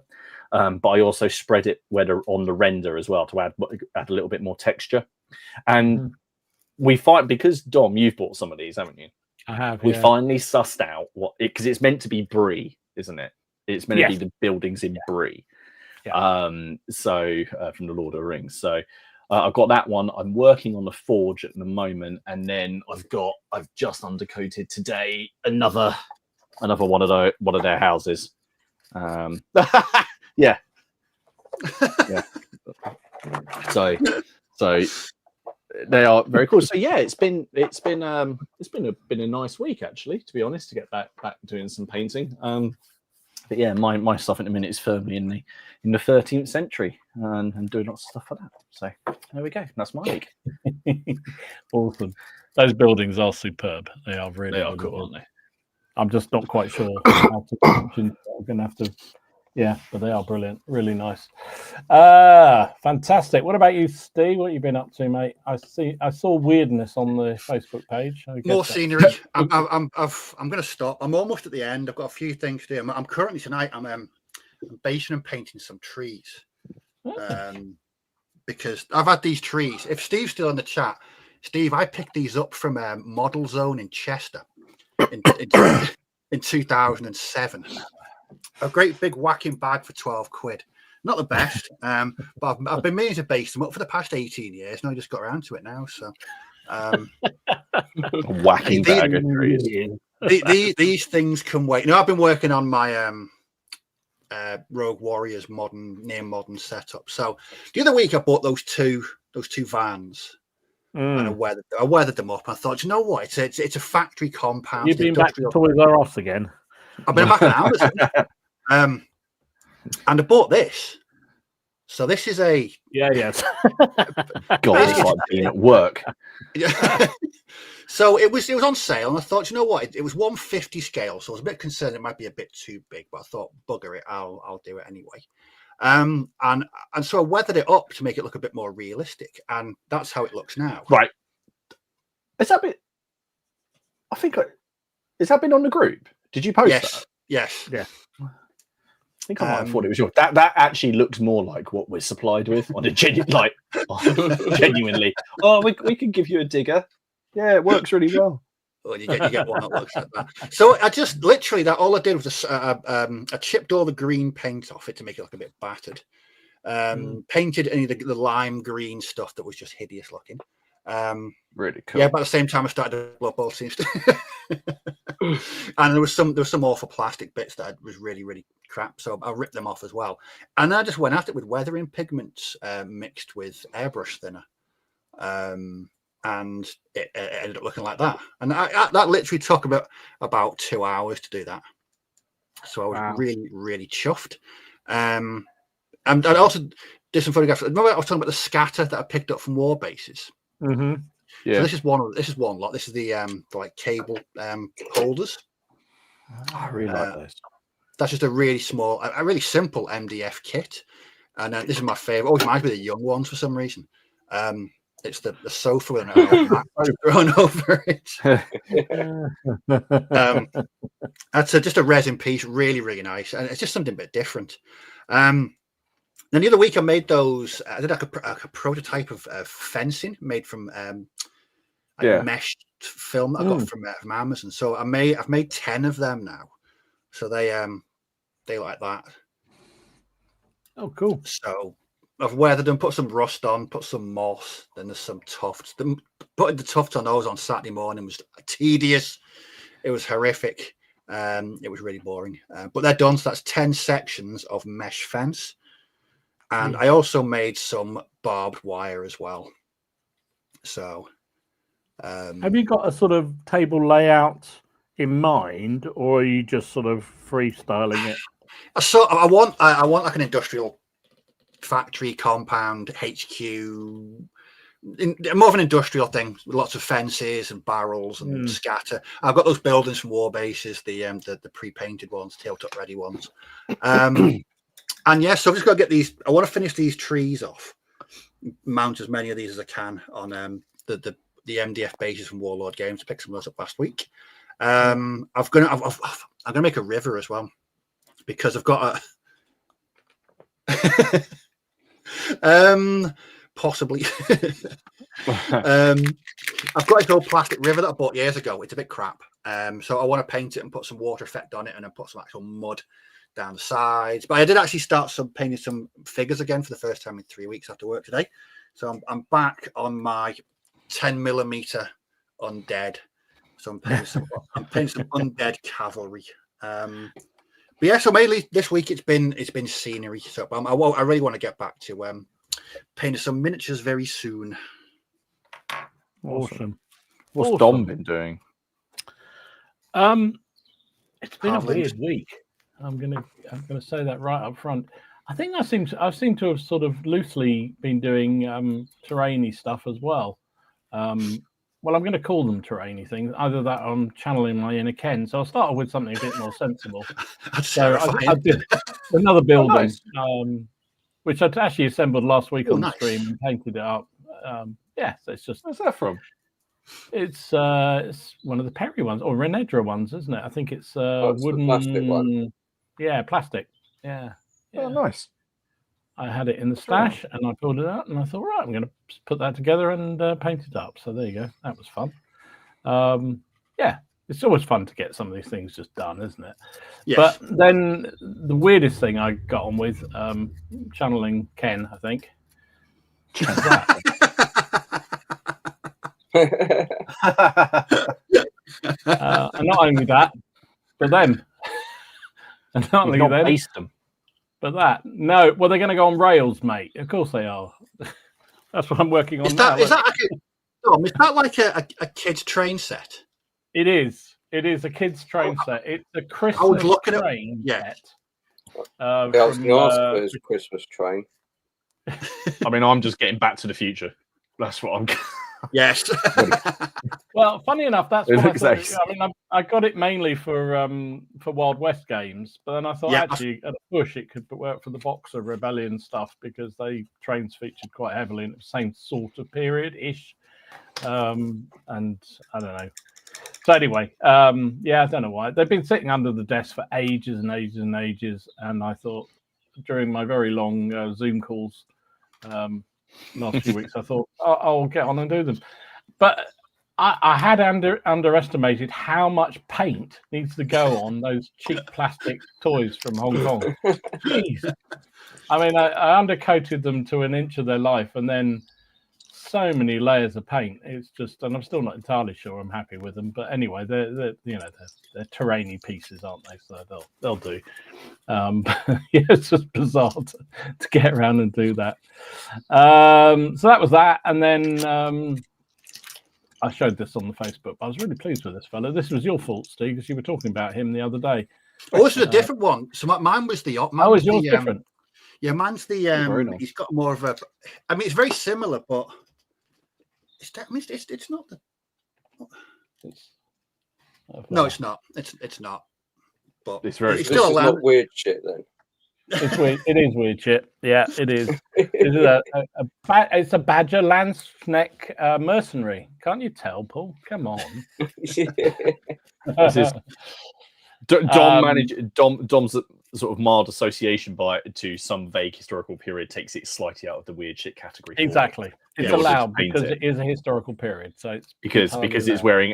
but I also spread it on the render as well to add a little bit more texture. And we find, because Dom, you've bought some of these, haven't you? I have. We finally sussed out because it's meant to be Brie, isn't it? It's meant to be the buildings in Brie. Yeah. So from the Lord of the Rings. So I've got that one. I'm working on the forge at the moment, and then I've just undercoated today another one of their houses. Yeah. So they are very cool. So yeah, it's been a nice week actually, to be honest, to get back doing some painting. But yeah, my stuff at the minute is firmly in the 13th century and doing lots of stuff like that. So there we go. That's my week. Awesome. Those buildings are superb. They are really cool, aren't they? I'm just not quite sure how to function. I'm going to have to Yeah, but they are brilliant. Really nice. Fantastic. What about you, Steve? What have you been up to, mate? I saw weirdness on the Facebook page. More scenery. I'm going to stop. I'm almost at the end. I've got a few things to do. I'm currently tonight. I'm basing and painting some trees. Because I've had these trees. If Steve's still in the chat, Steve, I picked these up from Model Zone in Chester in 2007. A great big whacking bag for 12 quid. Not the best, but I've been meaning to base them up for the past 18 years, and I just got around to it now. So, whacking bag of trees. These things can wait. I've been working on my Rogue Warriors near modern setup. So the other week I bought those two vans. And I weathered them up. I thought, you know what? It's a factory compound. You've been back to Toys R Us again. I've been back on Amazon. And I bought this. So this is a yes. God, it's like being at work. So it was on sale, and I thought, you know what? It was 150 scale, so I was a bit concerned it might be a bit too big, but I thought, bugger it, I'll do it anyway. And so I weathered it up to make it look a bit more realistic, and that's how it looks now. Right. Has that been on the group? Did you post that? Yes. Yeah. I think I might have thought it was yours. That actually looks more like what we're supplied with on a genuinely. Oh, we can give you a digger. Yeah, it works really well. Well, you get one that looks like that. So I just literally all I did was I chipped all the green paint off it to make it look a bit battered. Painted any of the lime green stuff that was just hideous looking. Really cool. Yeah, but at the same time I started to blow balls seems to. And there was some awful plastic bits that was really, really crap. So I ripped them off as well. And I just went at it with weathering pigments mixed with airbrush thinner. And it ended up looking like that. And that literally took about 2 hours to do that. So I was really, really chuffed. And I also did some photographs. Remember I was talking about the scatter that I picked up from war bases? Mm-hmm. Yeah. So this is one lot. This is the like cable holders. I really like those. That's just a really small, a really simple MDF kit. And this is my favorite. Always reminds me of the young ones for some reason. It's the sofa with an mat thrown over it. That's just a resin piece, really, really nice, and it's just something a bit different. Then the other week I made those. I did like a prototype of fencing made from mesh film that I got from Amazon. So I've made 10 of them now. So they like that. Oh, cool. So I've weathered them, put some rust on, put some moss, then there's some tufts. Putting the tufts on those on Saturday morning was tedious. It was horrific. It was really boring. But they're done. So that's 10 sections of mesh fence. And I also made some barbed wire as well. So have you got a sort of table layout in mind, or are you just sort of freestyling it? I want like an industrial factory compound HQ, more of an industrial thing with lots of fences and barrels and scatter. I've got those buildings from war bases, the pre-painted ones, tilt-up ready ones. And yes, so I've just got to get these. I want to finish these trees off, mount as many of these as I can on the MDF bases from Warlord Games. I picked some of those up last week. I'm gonna make a river as well because I've got a possibly. I've got this old plastic river that I bought years ago. It's a bit crap. So I want to paint it and put some water effect on it and then put some actual mud down the sides. But I did actually start painting some figures again for the first time in 3 weeks after work today. So I'm back on my 10mm undead. So I'm painting some undead cavalry. But yeah, so mainly this week it's been scenery. So I really want to get back to painting some miniatures very soon. Awesome. What's Dom been doing? It's been a weird week. I'm gonna say that right up front. I think I seem to have sort of loosely been doing terrainy stuff as well. well, I'm going to call them terrainy things. Either that, or I'm channeling my inner Ken. So I started with something a bit more sensible. That's so I did another building, which I'd actually assembled last week on the stream and painted it up. So it's just. Where's that from? It's one of the Perry ones or Renedra ones, isn't it? I think it's wooden plastic one. Yeah, plastic. Yeah. Oh, nice. I had it in the stash and I pulled it out and I thought, right, I'm going to put that together and paint it up. So there you go. That was fun. It's always fun to get some of these things just done, isn't it? Yes. But then the weirdest thing I got on with, channeling Ken, I think. And not only that, but then. And not only then. Them. But that, no, well, they're going to go on rails, mate. Of course they are. That's what I'm working on now. Is that like a kid's train set? It is. It is a kid's train set. It's a Christmas train set. I was going to ask if it was a Christmas train. I mean, I'm just getting Back to the Future. That's what I'm... Yes. Well, funny enough, that's what I thought. I mean, I got it mainly for Wild West games, but then I thought actually at a push it could work for the Boxer Rebellion stuff because trains featured quite heavily in the same sort of period-ish. And I don't know. So anyway, I don't know why. They've been sitting under the desk for ages and ages and ages, and I thought during my very long Zoom calls last few weeks, I thought I'll get on and do them. But I had underestimated how much paint needs to go on those cheap plastic toys from Hong Kong. Jeez. I mean, I undercoated them to an inch of their life, and then so many layers of paint. It's just, and I'm still not entirely sure I'm happy with them. But anyway, they're terrainy pieces, aren't they? So they'll do. It's just bizarre to get around and do that. So that was that, and then I showed this on the Facebook. I was really pleased with this fella. This was your fault, Steve, because you were talking about him the other day. Oh, this is a different one. So mine was the. Is yours different? Yeah, mine's the. He's got more of a. I mean, it's very similar, but it's not the. No, it's not. It's not. But it's still allowed. Not weird shit then. It's weird. It is weird shit. Yeah, it is. It's a Badger Landsneck mercenary. Can't you tell, Paul? Come on. This is Dom's sort of mild association to some vague historical period takes it slightly out of the weird shit category. Exactly. It's allowed because it is a historical period. So it's because it's wearing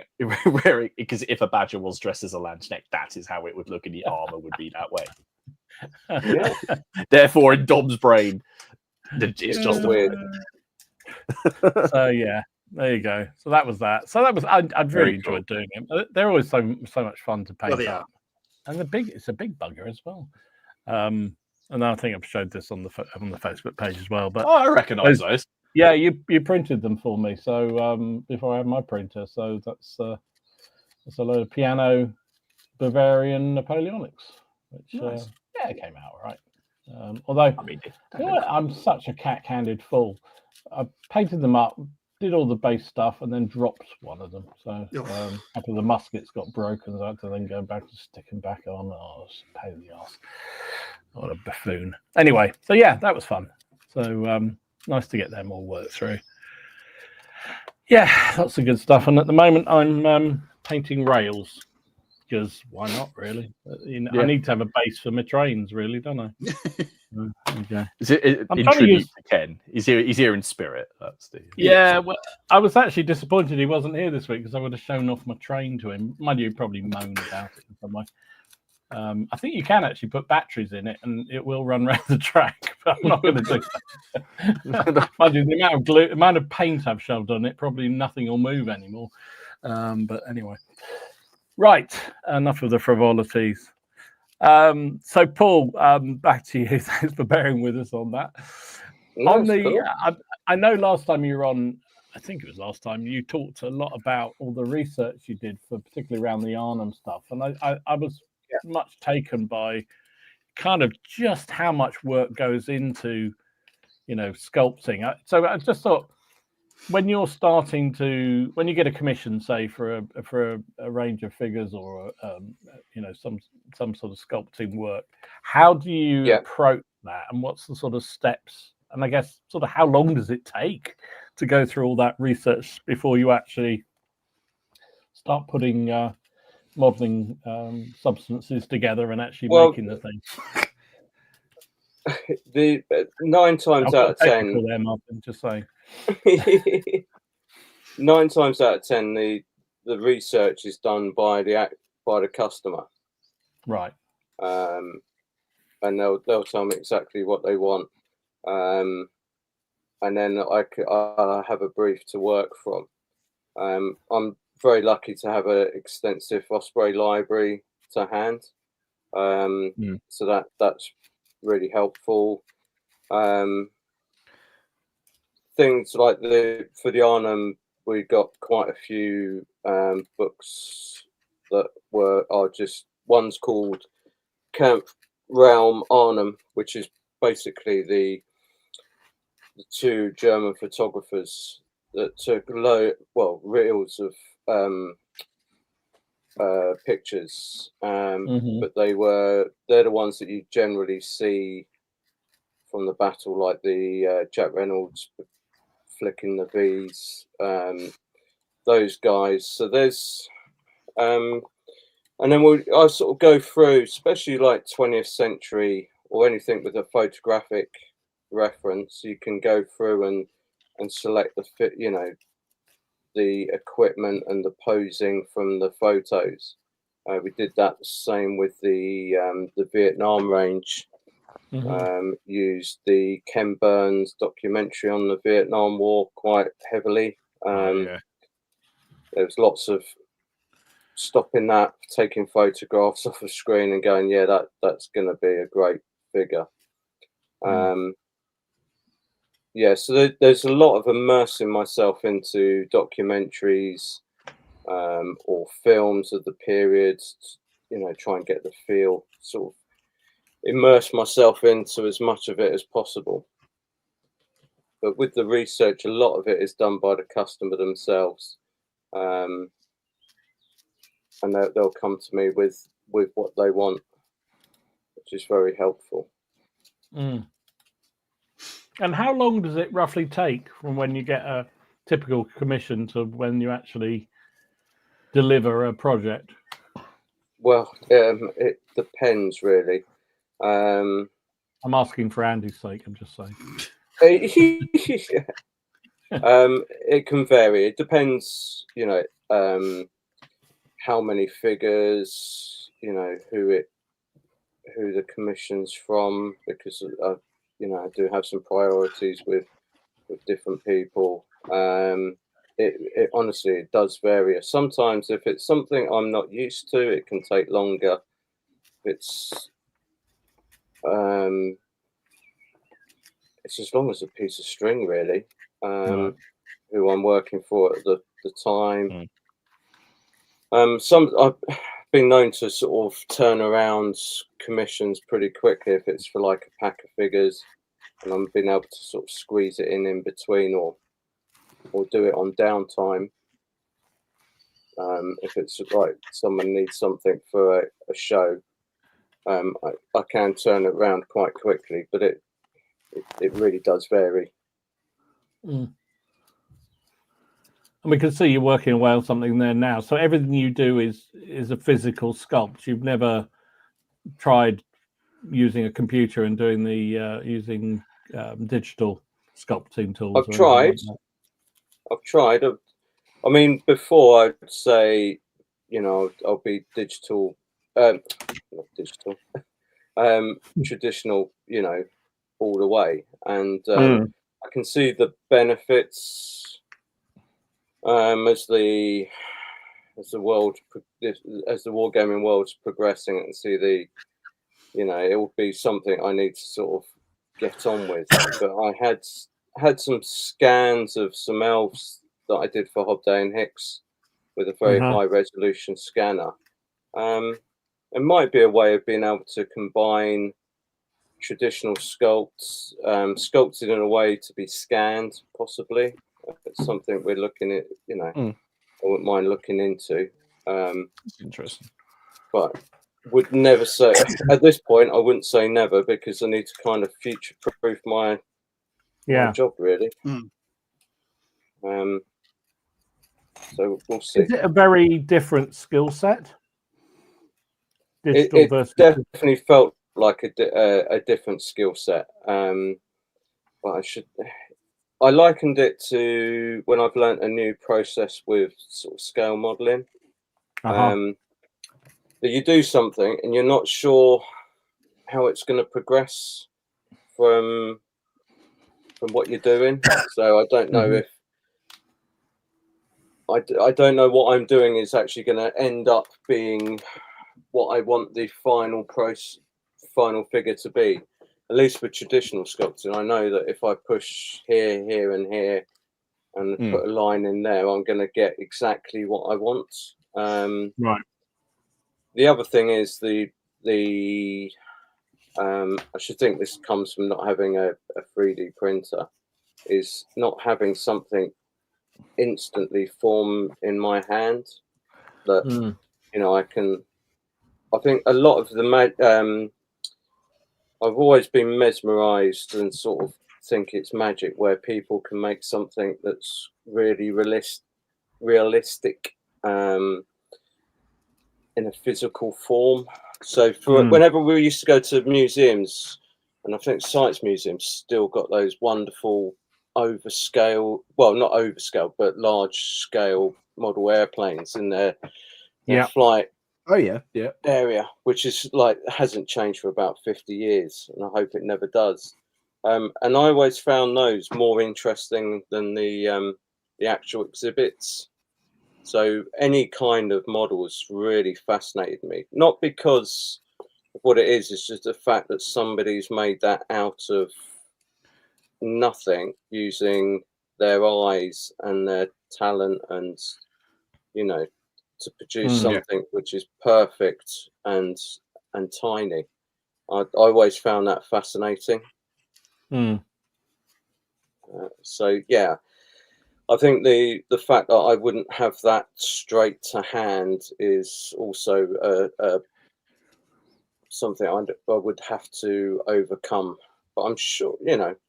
because if a badger was dressed as a Landsneck, that is how it would look, and the armor would be that way. Therefore, in Dom's brain, it's just weird. So yeah, there you go. So that was that. So that was I'd really enjoyed doing it. They're always so much fun to paint up, and it's a big bugger as well. And I think I've showed this on the Facebook page as well. But I recognise those. Yeah, you printed them for me. So before I had my printer, so that's a load of piano Bavarian Napoleonics, which. Nice. Yeah, it came out all right. Although I'm such a cat-handed fool. I painted them up, did all the base stuff, and then dropped one of them. So after the muskets got broken, I had to then go back and stick them back on. Oh, it's a pain in the arse. What a buffoon. Anyway, so yeah, that was fun. So nice to get them all worked through. Yeah, lots of good stuff. And at the moment, I'm painting rails. Because why not, really? I need to have a base for my trains, really, don't I? Okay. Is it in tribute to Ken? He's here in spirit. That's well, I was actually disappointed he wasn't here this week because I would have shown off my train to him. Mind you, probably moaned about it in some way. I think you can actually put batteries in it and it will run around the track, but I'm not going to do that. Mind you, the amount of paint I've shoved on it, probably nothing will move anymore. But anyway. Right, enough of the frivolities. So, Paul, back to you. Thanks for bearing with us on that. Cool. I know last time you were on, I think it was last time, you talked a lot about all the research you did for particularly around the Arnhem stuff. And I was much taken by kind of just how much work goes into, sculpting. So I just thought, when you're starting to, when you get a commission, say for a range of figures or some sort of sculpting work, how do you approach that, and what's the sort of steps, and I guess sort of how long does it take to go through all that research before you actually start putting modeling substances together and actually making the thing? The 9 times out of 10, there, Martin, just saying. 9 times out of 10, the research is done by the customer, right? And they'll tell me exactly what they want, and then I have a brief to work from. I'm very lucky to have an extensive Osprey library to hand, so that's really helpful. Things like for the Arnhem, we got quite a few books that are just, one's called Camp Realm Arnhem, which is basically the 2 German photographers that took reels of pictures, but they're the ones that you generally see from the battle, like the Jack Reynolds flicking the V's, those guys. So there's and then I sort of go through, especially like 20th century or anything with a photographic reference. You can go through and select the fit, the equipment and the posing from the photos. We did that the same with the Vietnam range. Used the Ken Burns documentary on the Vietnam War quite heavily. There was lots of stopping that, taking photographs off the screen and going, that's going to be a great figure. So there's a lot of immersing myself into documentaries or films of the period, try and get the feel, sort of immerse myself into as much of it as possible. But with the research, a lot of it is done by the customer themselves, and they'll come to me with what they want, which is very helpful. And how long does it roughly take from when you get a typical commission to when you actually deliver a project? Well, it depends really. I'm asking for Andy's sake, I'm just saying. It can vary. It depends, how many figures, who the commission's from, because I do have some priorities with different people. It honestly, it does vary. Sometimes if it's something I'm not used to, it can take longer. It's as long as a piece of string, really. Who I'm working for at the time. I've been known to sort of turn around commissions pretty quickly if it's for like a pack of figures, and I'm being able to sort of squeeze it in between or do it on downtime. If it's like someone needs something for a show, I can turn it around quite quickly, but it really does vary. And we can see you're working away on something there now. So everything you do is a physical sculpt. You've never tried using a computer and doing the using digital sculpting tools. I've tried. I mean, before I'd say, I'll be digital, not digital, traditional, all the way, and I can see the benefits. As the wargaming world's progressing, and see it will be something I need to sort of get on with. But I had some scans of some elves that I did for Hobday and Hicks with a very high resolution scanner. It might be a way of being able to combine traditional sculpts, sculpted in a way to be scanned, possibly. something we're looking at. I wouldn't mind looking into. That's interesting. But would never say at this point. I wouldn't say never because I need to kind of future-proof my job really. So we'll see. Is it a very different skill set? It definitely felt like a different skill set. But I likened it to when I've learnt a new process with sort of scale modelling. That you do something and you're not sure how it's going to progress from what you're doing. So I don't know if I don't know what I'm doing is actually going to end up being what I want the final figure to be. At least with traditional sculpting, I know that if I push here, here, and here, and put a line in there, I'm going to get exactly what I want. Right. The other thing is I should think this comes from not having a 3D printer, is not having something instantly form in my hand that I think a lot of the I've always been mesmerized and sort of think it's magic where people can make something that's really realistic in a physical form. So whenever we used to go to museums, and I think science museums still got those wonderful not overscale, but large scale model airplanes in their flight area, which is like hasn't changed for about 50 years, and I hope it never does. And I always found those more interesting than the actual exhibits. So any kind of models really fascinated me, not because of what it is, it's just the fact that somebody's made that out of nothing using their eyes and their talent and, to produce something which is perfect and tiny. I always found that fascinating. So, yeah. I think the fact that I wouldn't have that straight to hand is also something I would have to overcome. But I'm sure,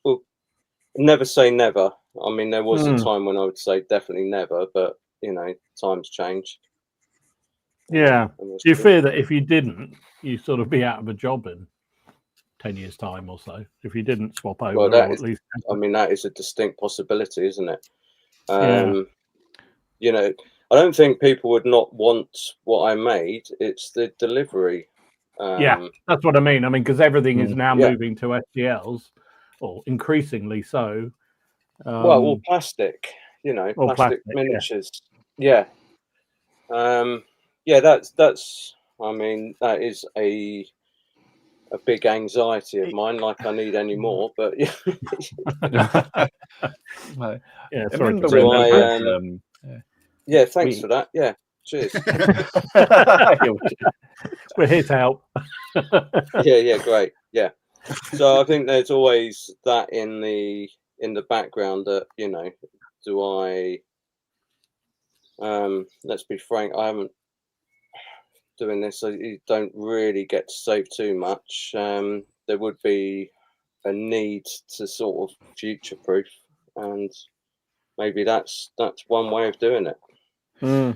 we'll never say never. I mean, there was a time when I would say definitely never, but, times change. Yeah. Do you fear that if you didn't, you sort of be out of a job in 10 years' time or so? If you didn't swap over, well, or at least... that is a distinct possibility, isn't it? I don't think people would not want what I made. It's the delivery. That's what I mean. I mean, because everything is now moving to STLs, or increasingly so. All plastic, plastic miniatures. Yeah. That's. I mean, that is a big anxiety of mine. Like I need any more, but thanks for that. Yeah, cheers. We're here to help. Yeah, great. Yeah. So I think there's always that in the background that do I? Let's be frank. I haven't doing this, so you don't really get to save too much. There would be a need to sort of future-proof, and maybe that's one way of doing it. I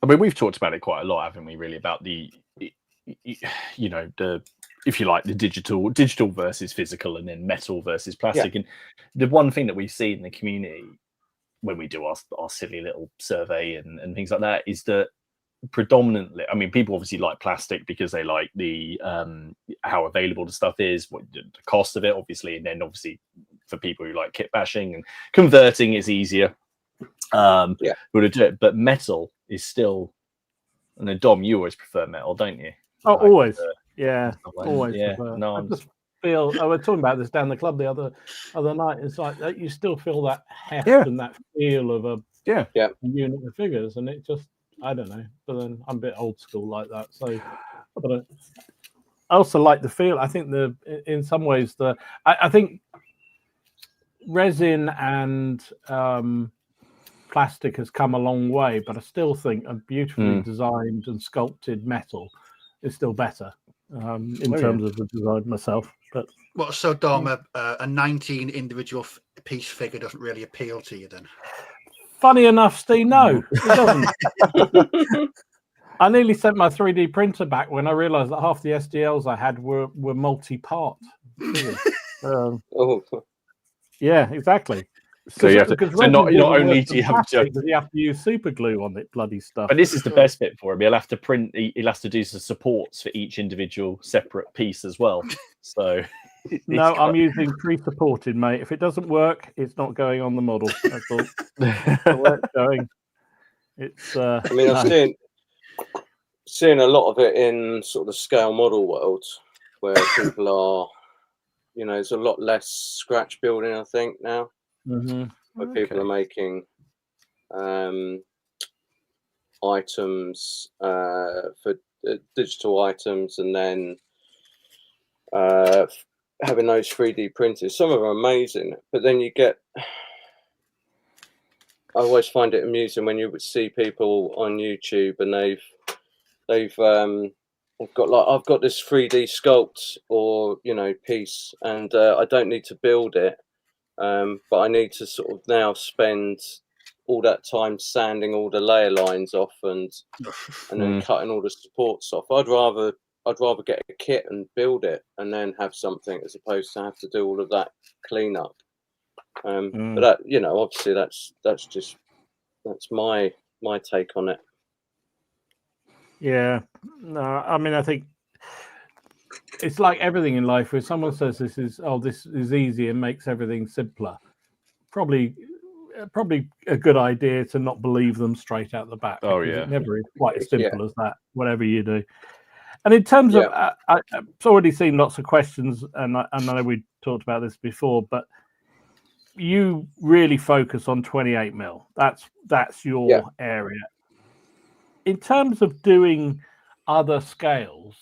mean, we've talked about it quite a lot, haven't we? Really, about the if you like, the digital versus physical, and then metal versus plastic. And the one thing that we see in the community when we do our silly little survey and things like that is that predominantly, I mean, people obviously like plastic because they like the how available the stuff is, what the cost of it, obviously, and then obviously for people who like kit bashing and converting is easier. But metal is still, and then Dom, you always prefer metal, don't you? Oh, like, always. Always. Yeah. Prefer. No, I just feel. I was talking about this down the club the other night. It's like you still feel that heft and that feel of a unit of figures, and it just, I don't know. But then I'm a bit old school like that, so. But I also like the feel. I think in some ways I think resin and plastic has come a long way, but I still think a beautifully designed and sculpted metal is still better in terms of the design myself. But well, so Dom, a 19 individual piece figure doesn't really appeal to you then? Funny enough, Steve, no, it doesn't. I nearly sent my 3D printer back when I realised that half the SDLs I had were multi-part. Yeah, exactly. So you have to. So not only do you have to, you have to use super glue on it, bloody stuff. But this is the best bit for him. He'll have to print. He'll have to do some supports for each individual separate piece as well. So no, I'm using pre-supported, mate. If it doesn't work, it's not going on the model. That's all. The way it's going. It's. I mean, I've seen a lot of it in sort of the scale model world, where people are, there's a lot less scratch building, I think, now. Where people are making items for digital items, and then having those 3D printers. Some of them are amazing, but then you get. I always find it amusing when you would see people on YouTube and they've got like, I've got this 3D sculpt or piece, and I don't need to build it. But I need to sort of now spend all that time sanding all the layer lines off and then cutting all the supports off. I'd rather get a kit and build it and then have something, as opposed to have to do all of that cleanup. But that, obviously that's my take on it. Yeah, no, I mean, I think it's like everything in life. Where someone says this is easy and makes everything simpler, probably a good idea to not believe them straight out the back. Oh yeah, it never is quite as simple as that. Whatever you do. And in terms of, I've already seen lots of questions, and I know we talked about this before, but you really focus on 28mm. That's your area. In terms of doing other scales,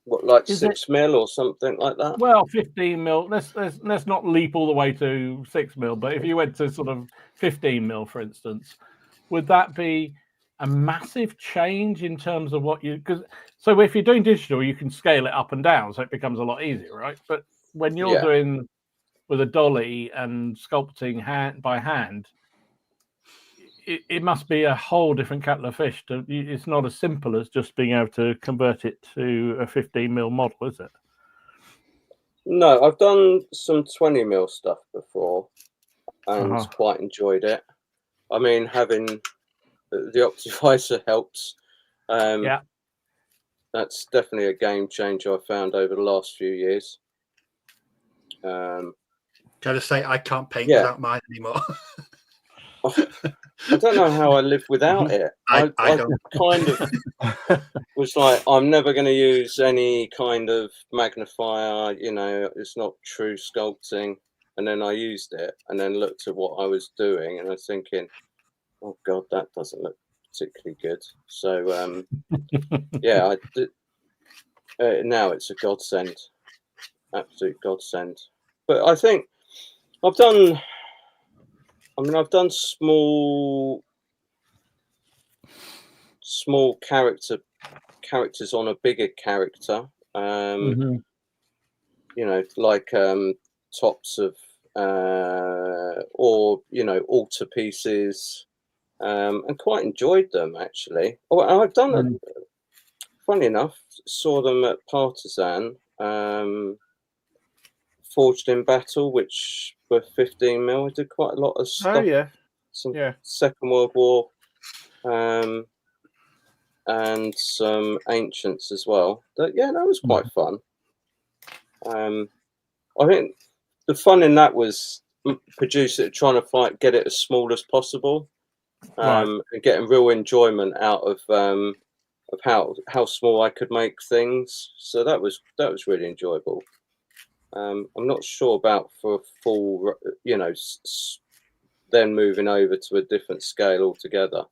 what, like 6mm or something like that? Well, 15mm. Let's not leap all the way to 6mm, but if you went to sort of 15mm, for instance, would that be a massive change in terms of what you? So if you're doing digital, you can scale it up and down, so it becomes a lot easier, right? But when you're doing with a dolly and sculpting by hand, it must be a whole different kettle of fish. It's not as simple as just being able to convert it to a 15mm model, is it? No, I've done some 20mm stuff before and quite enjoyed it. I mean, having the Optivisor helps. That's definitely a game changer I found over the last few years. Can I just say I can't paint without mine anymore? I don't know how I live without it. I kind of was like, I'm never going to use any kind of magnifier, it's not true sculpting. And then I used it and then looked at what I was doing and I was thinking, oh God, that doesn't look particularly good. So, I did. Now it's a godsend, absolute godsend. But I think I've done small characters on a bigger character, like tops of or altar pieces, and quite enjoyed them actually. Oh, I've done funny enough, saw them at Partisan, Forged in Battle, which were 15mm. I did quite a lot of stuff. Second World War, and some ancients as well. That was quite fun. I think the fun in that was produce it, trying to get it as small as possible, and getting real enjoyment out of how small I could make things. So that was really enjoyable. I'm not sure about for a full, then moving over to a different scale altogether.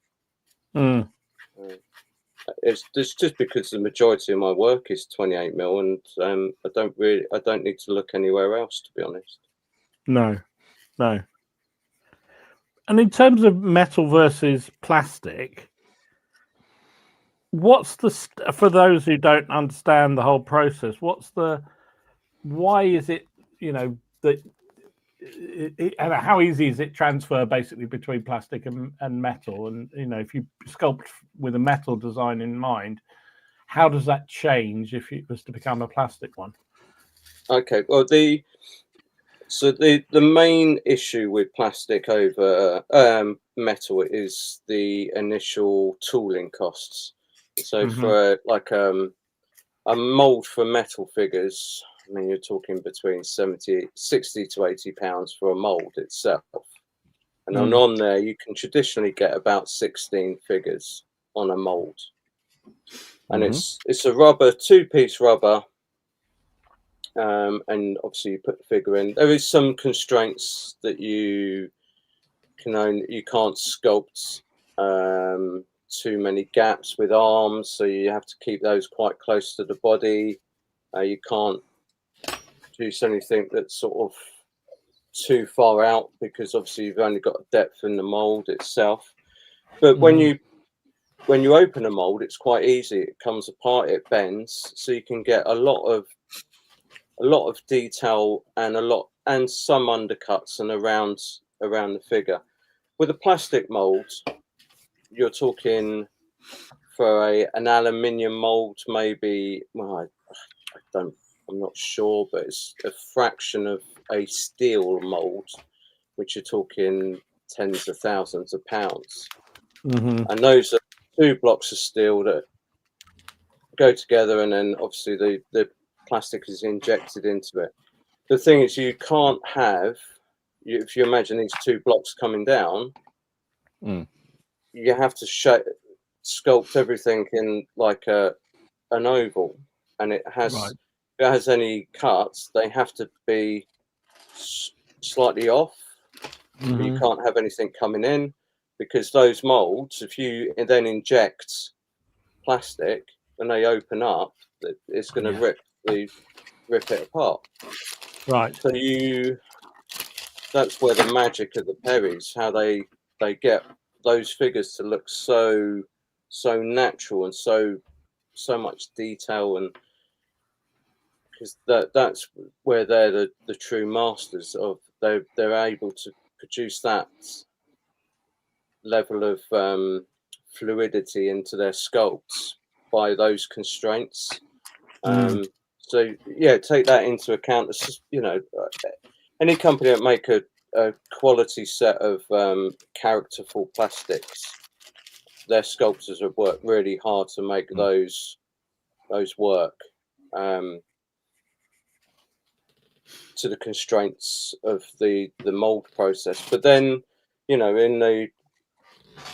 It's just because the majority of my work is 28mm, and I don't need to look anywhere else, to be honest. No. And in terms of metal versus plastic, what's for those who don't understand the whole process? Why is it, that, and how easy is it transfer basically between plastic and metal? And if you sculpt with a metal design in mind, how does that change if it was to become a plastic one? Okay, well, the main issue with plastic over metal is the initial tooling costs. So for a mold for metal figures, I mean, you're talking between 60 to 80 pounds for a mold itself. And on there, you can traditionally get about 16 figures on a mold. And it's a rubber, 2-piece rubber. And obviously you put the figure in. There is some constraints that you can't sculpt too many gaps with arms, so you have to keep those quite close to the body. You can't produce anything that's sort of too far out, because obviously you've only got a depth in the mold itself. But when you open a mold, it's quite easy. It comes apart, it bends, so you can get a lot of detail and some undercuts and around the figure. With a plastic mold, you're talking for an aluminium mold, maybe, well, I'm not sure, but it's a fraction of a steel mold, which you're talking tens of thousands of pounds. And those are 2 blocks of steel that go together, and then obviously the plastic is injected into it. The thing is, you can't have, if you imagine these 2 blocks coming down, you have to sculpt everything in like an oval, and it has if it has any cuts, they have to be slightly off. You can't have anything coming in, because those molds, if you then inject plastic, when they open up, it's going to rip it apart. Right. So that's where the magic of the Perrys, how they get those figures to look so natural and so much detail, and because that's where they're the true masters of. They're able to produce that level of fluidity into their sculpts by those constraints. So yeah, take that into account. It's just, any company that make a quality set of characterful plastics, their sculptors have worked really hard to make those work to the constraints of the mold process. But then,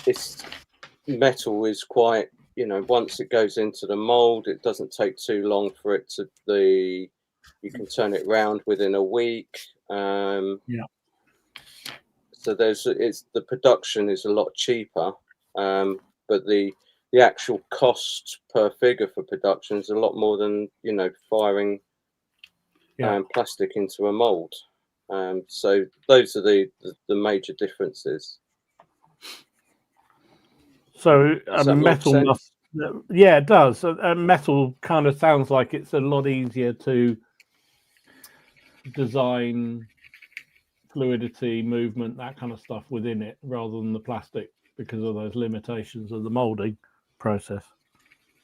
it's metal is quite, once it goes into the mold, it doesn't take too long for it to you can turn it around within a week. So the production is a lot cheaper, but the actual cost per figure for production is a lot more than firing plastic into a mold. So those are the major differences. So metal must, it does. Metal kind of sounds like it's a lot easier to design fluidity, movement, that kind of stuff within it, rather than the plastic, because of those limitations of the molding process.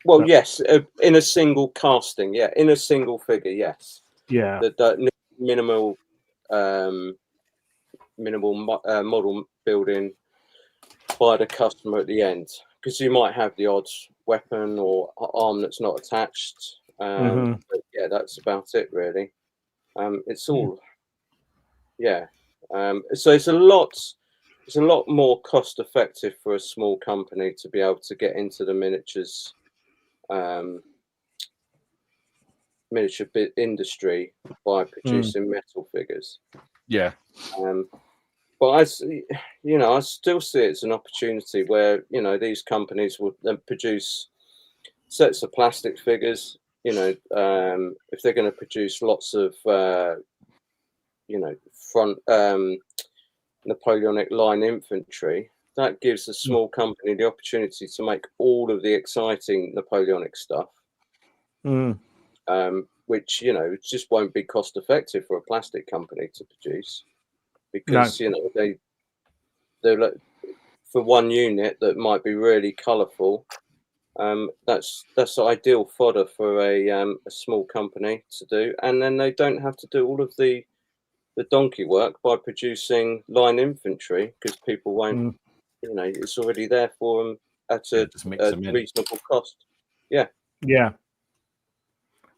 Well, yes, in a single casting, in a single figure, yes. Yeah. The minimal model building by the customer at the end, because you might have the odd weapon or arm that's not attached. But that's about it, really. It's all, so it's a lot more cost effective for a small company to be able to get into the miniatures miniature bit industry by producing metal figures. But I still see it as an opportunity where these companies will then produce sets of plastic figures. If they're going to produce lots of front Napoleonic line infantry. That gives a small company the opportunity to make all of the exciting Napoleonic stuff, which, you know, just won't be cost effective for a plastic company to produce, because you know they're like, for one unit that might be really colourful. That's ideal fodder for a small company to do, and then they don't have to do all of the donkey work by producing line infantry, because people won't, you know, it's already there for them at a reasonable cost. Yeah.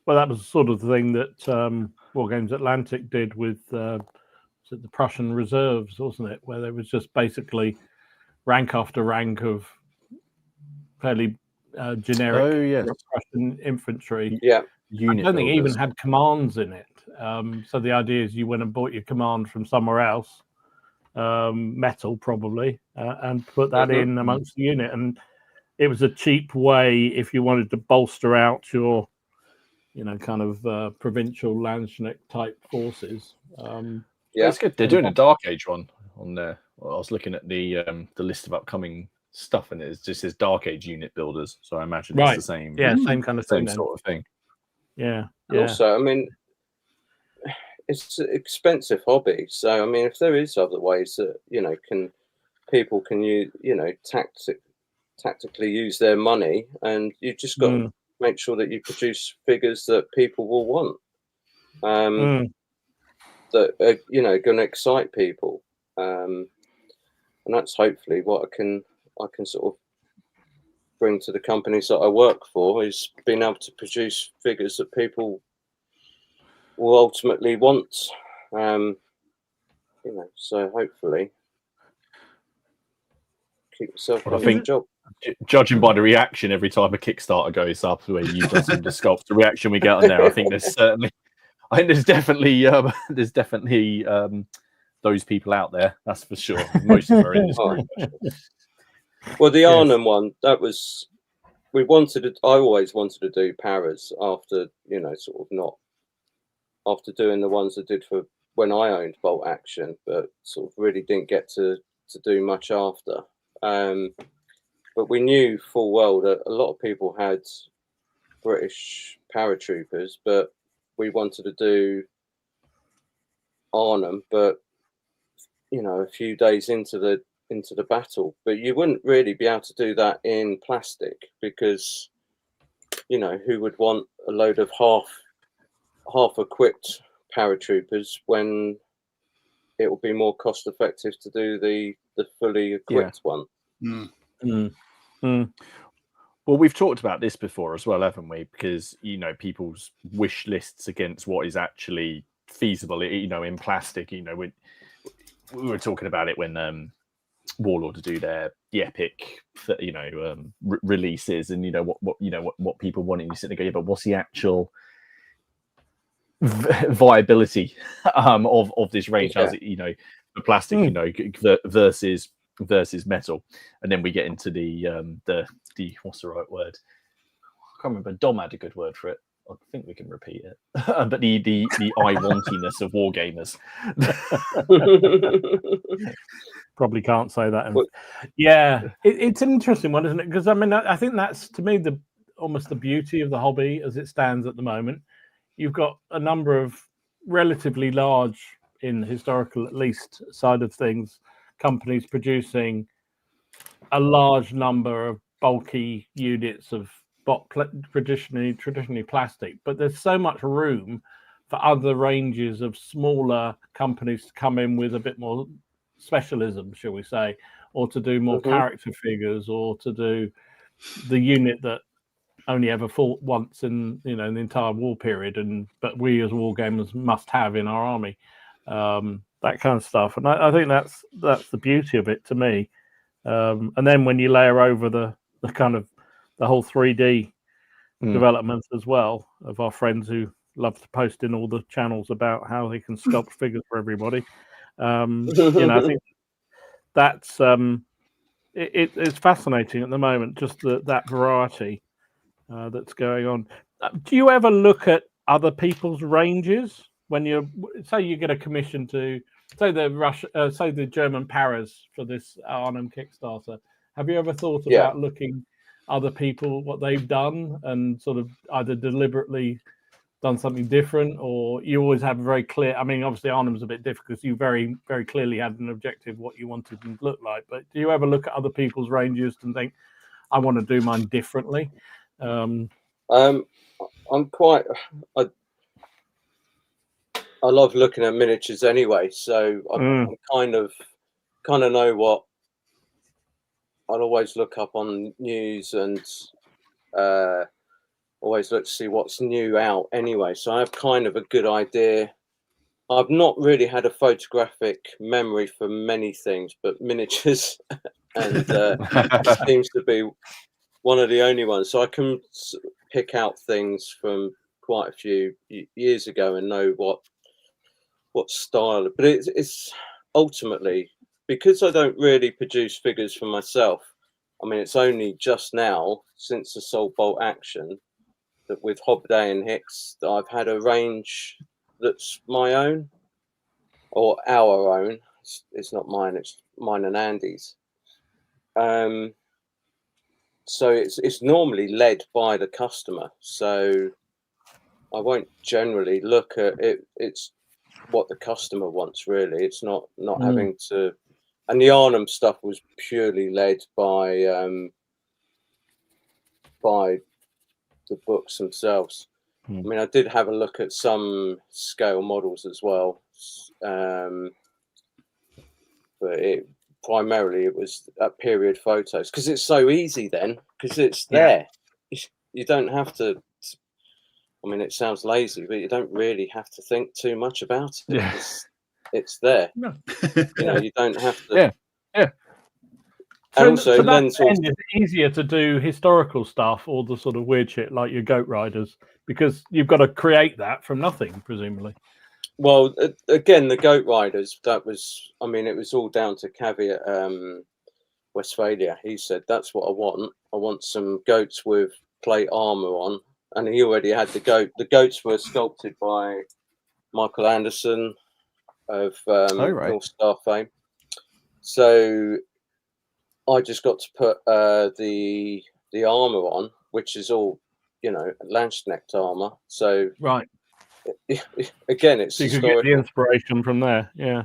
Well, that was the sort of thing that War Games Atlantic did with the Prussian reserves, wasn't it? Where there was just basically rank after rank of fairly generic Prussian infantry. Yeah. I don't think it even had commands in it. So the idea is you went and bought your command from somewhere else, metal probably, and put that in amongst the unit. And it was a cheap way if you wanted to bolster out your, you know, kind of provincial Landsknecht type forces. Yeah, it's good. They're doing a Dark Age one on there. Well, I was looking at the list of upcoming stuff, and it just says Dark Age unit builders. So I imagine it's the same. Yeah, same kind of thing. Same sort of thing. Yeah. Also, I mean, it's an expensive hobby. So I mean, if there is other ways that, you know, people can use, you know, tactically use their money, and you've just got to make sure that you produce figures that people will want, that are, you know, going to excite people, and that's hopefully what I can sort of bring to the companies that I work for, is being able to produce figures that people will ultimately want, you know. So hopefully keep yourself on the job. Judging by the reaction every time a Kickstarter goes up, the way you just the sculpt, the reaction we get on there, I think there's definitely those people out there. That's for sure. Most of them are in this group. Well, the Arnhem one, that was, I always wanted to do paras after, you know, sort of not after doing the ones I did for when I owned Bolt Action, but sort of really didn't get to do much after. But we knew full well that a lot of people had British paratroopers, but we wanted to do Arnhem, but, you know, a few days into the battle. But you wouldn't really be able to do that in plastic, because, you know, who would want a load of half equipped paratroopers when it will be more cost effective to do the fully equipped one. Well, we've talked about this before as well, haven't we? Because, you know, people's wish lists against what is actually feasible, you know, in plastic. You know, we were talking about it when Warlord do the epic, you know, releases, and, you know, what people want, and you sit there and go, yeah, but what's the actual viability of this range? How's it, you know, the plastic, you know, versus metal? And then we get into the what's the right word? I can't remember. Dom had a good word for it. I think we can repeat it. But the eye wantiness of wargamers. Probably can't say that. It's an interesting one, isn't it? Because I mean, I think that's, to me, almost the beauty of the hobby as it stands at the moment. You've got a number of relatively large, in historical at least side of things, companies producing a large number of bulky units of traditionally plastic, but there's so much room for other ranges of smaller companies to come in with a bit more specialism, shall we say, or to do more character figures, or to do the unit that only ever fought once in, you know, in the entire war period, but we as wargamers must have in our army, that kind of stuff. And I think that's the beauty of it to me. And then when you layer over the kind of the whole 3D development as well, of our friends who love to post in all the channels about how they can sculpt figures for everybody, you know, I think that's it's fascinating at the moment, just that variety that's going on. Do you ever look at other people's ranges when you get a commission to say the German paras for this Arnhem Kickstarter. Have you ever thought about looking other people, what they've done, and sort of either deliberately done something different, or you always have a very clear, I mean, obviously Arnhem's a bit difficult because you very, very clearly had an objective what you wanted them to look like, but do you ever look at other people's ranges and think, I want to do mine differently? I'm quite, I love looking at miniatures anyway, so I kind of know what I'll always look up on news and always look to see what's new out anyway. So I have kind of a good idea. I've not really had a photographic memory for many things, but miniatures and it seems to be one of the only ones. So I can pick out things from quite a few years ago and know what style. But it's ultimately, because I don't really produce figures for myself. I mean, it's only just now since the Soul Bolt action that with Hobday and Hicks that I've had a range that's my own or our own. It's not mine, it's mine and Andy's. So it's normally led by the customer. So I won't generally look at it. It's what the customer wants, really. It's not having to. And the Arnhem stuff was purely led by the books themselves. I mean, I did have a look at some scale models as well, but primarily it was period photos because it's so easy then, because it's there. You don't have to. I mean, it sounds lazy, but you don't really have to think too much about it. Yeah. It's there. No. You know, you don't have to. Yeah. And so also, then it's easier to do historical stuff or the sort of weird shit like your Goat Riders, because you've got to create that from nothing, presumably. Well, again, the Goat Riders, that was, I mean, it was all down to Caveat Westphalia. He said, that's what I want. I want some goats with plate armor on. And he already had the goat. The goats were sculpted by Michael Anderson of North Star fame. So I just got to put the armor on, which is all, you know, Landsknecht armor. So right, again, it's so you could get the inspiration from there. Yeah.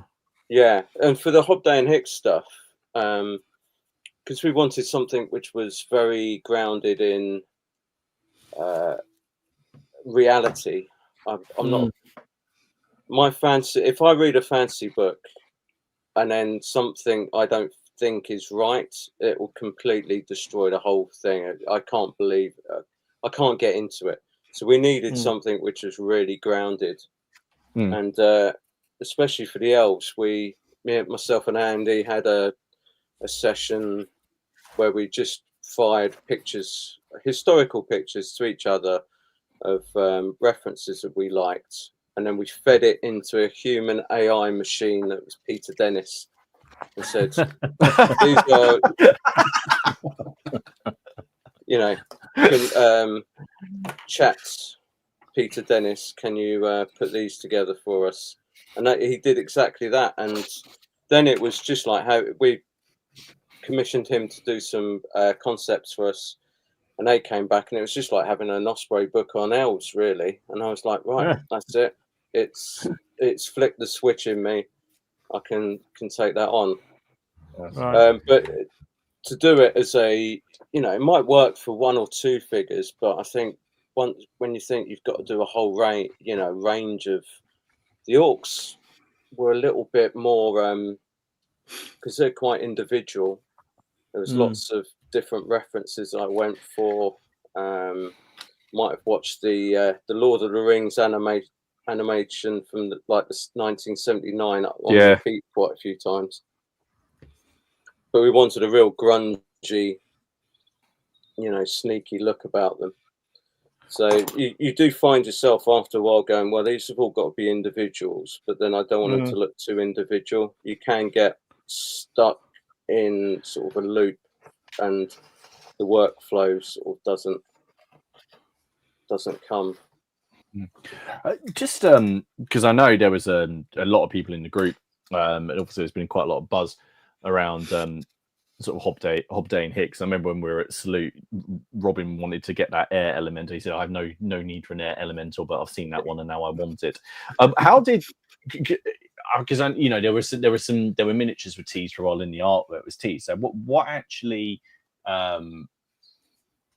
And for the Hobday and Hicks stuff, because we wanted something which was very grounded in reality. I'm not my fancy. If I read a fantasy book and then something I don't think is right, it will completely destroy the whole thing. I can't believe I can't get into it. So we needed something which was really grounded, and especially for the elves, myself and Andy had a session where we just fired pictures, historical pictures, to each other of references that we liked, and then we fed it into a human AI machine that was Peter Dennis, and said, "These are, you know, chats. Peter Dennis, can you put these together for us?" And he did exactly that. And then it was just like how we commissioned him to do some concepts for us. And they came back, and it was just like having an Osprey book on elves, really. And I was like, right, that's it. It's flicked the switch in me. I can take that on. Right. But to do it as a, you know, it might work for one or two figures, but I think when you think you've got to do a whole range of the orcs were a little bit more because they're quite individual. There was lots of different references I went for. Might have watched the Lord of the Rings animation from the 1979 on repeat quite a few times. But we wanted a real grungy, you know, sneaky look about them. So you do find yourself after a while going, well, these have all got to be individuals, but then I don't want them to look too individual. You can get stuck in sort of a loop, and the workflow sort of doesn't come. Just because I know there was a lot of people in the group And obviously there's been quite a lot of buzz around sort of Hobday and Hicks. I remember when we were at Salute, Robin wanted to get that air elemental. He said, I have no need for an air elemental, but I've seen that one and now I want it. How did, because there were miniatures were teased for a while in the art where it was teased. So what actually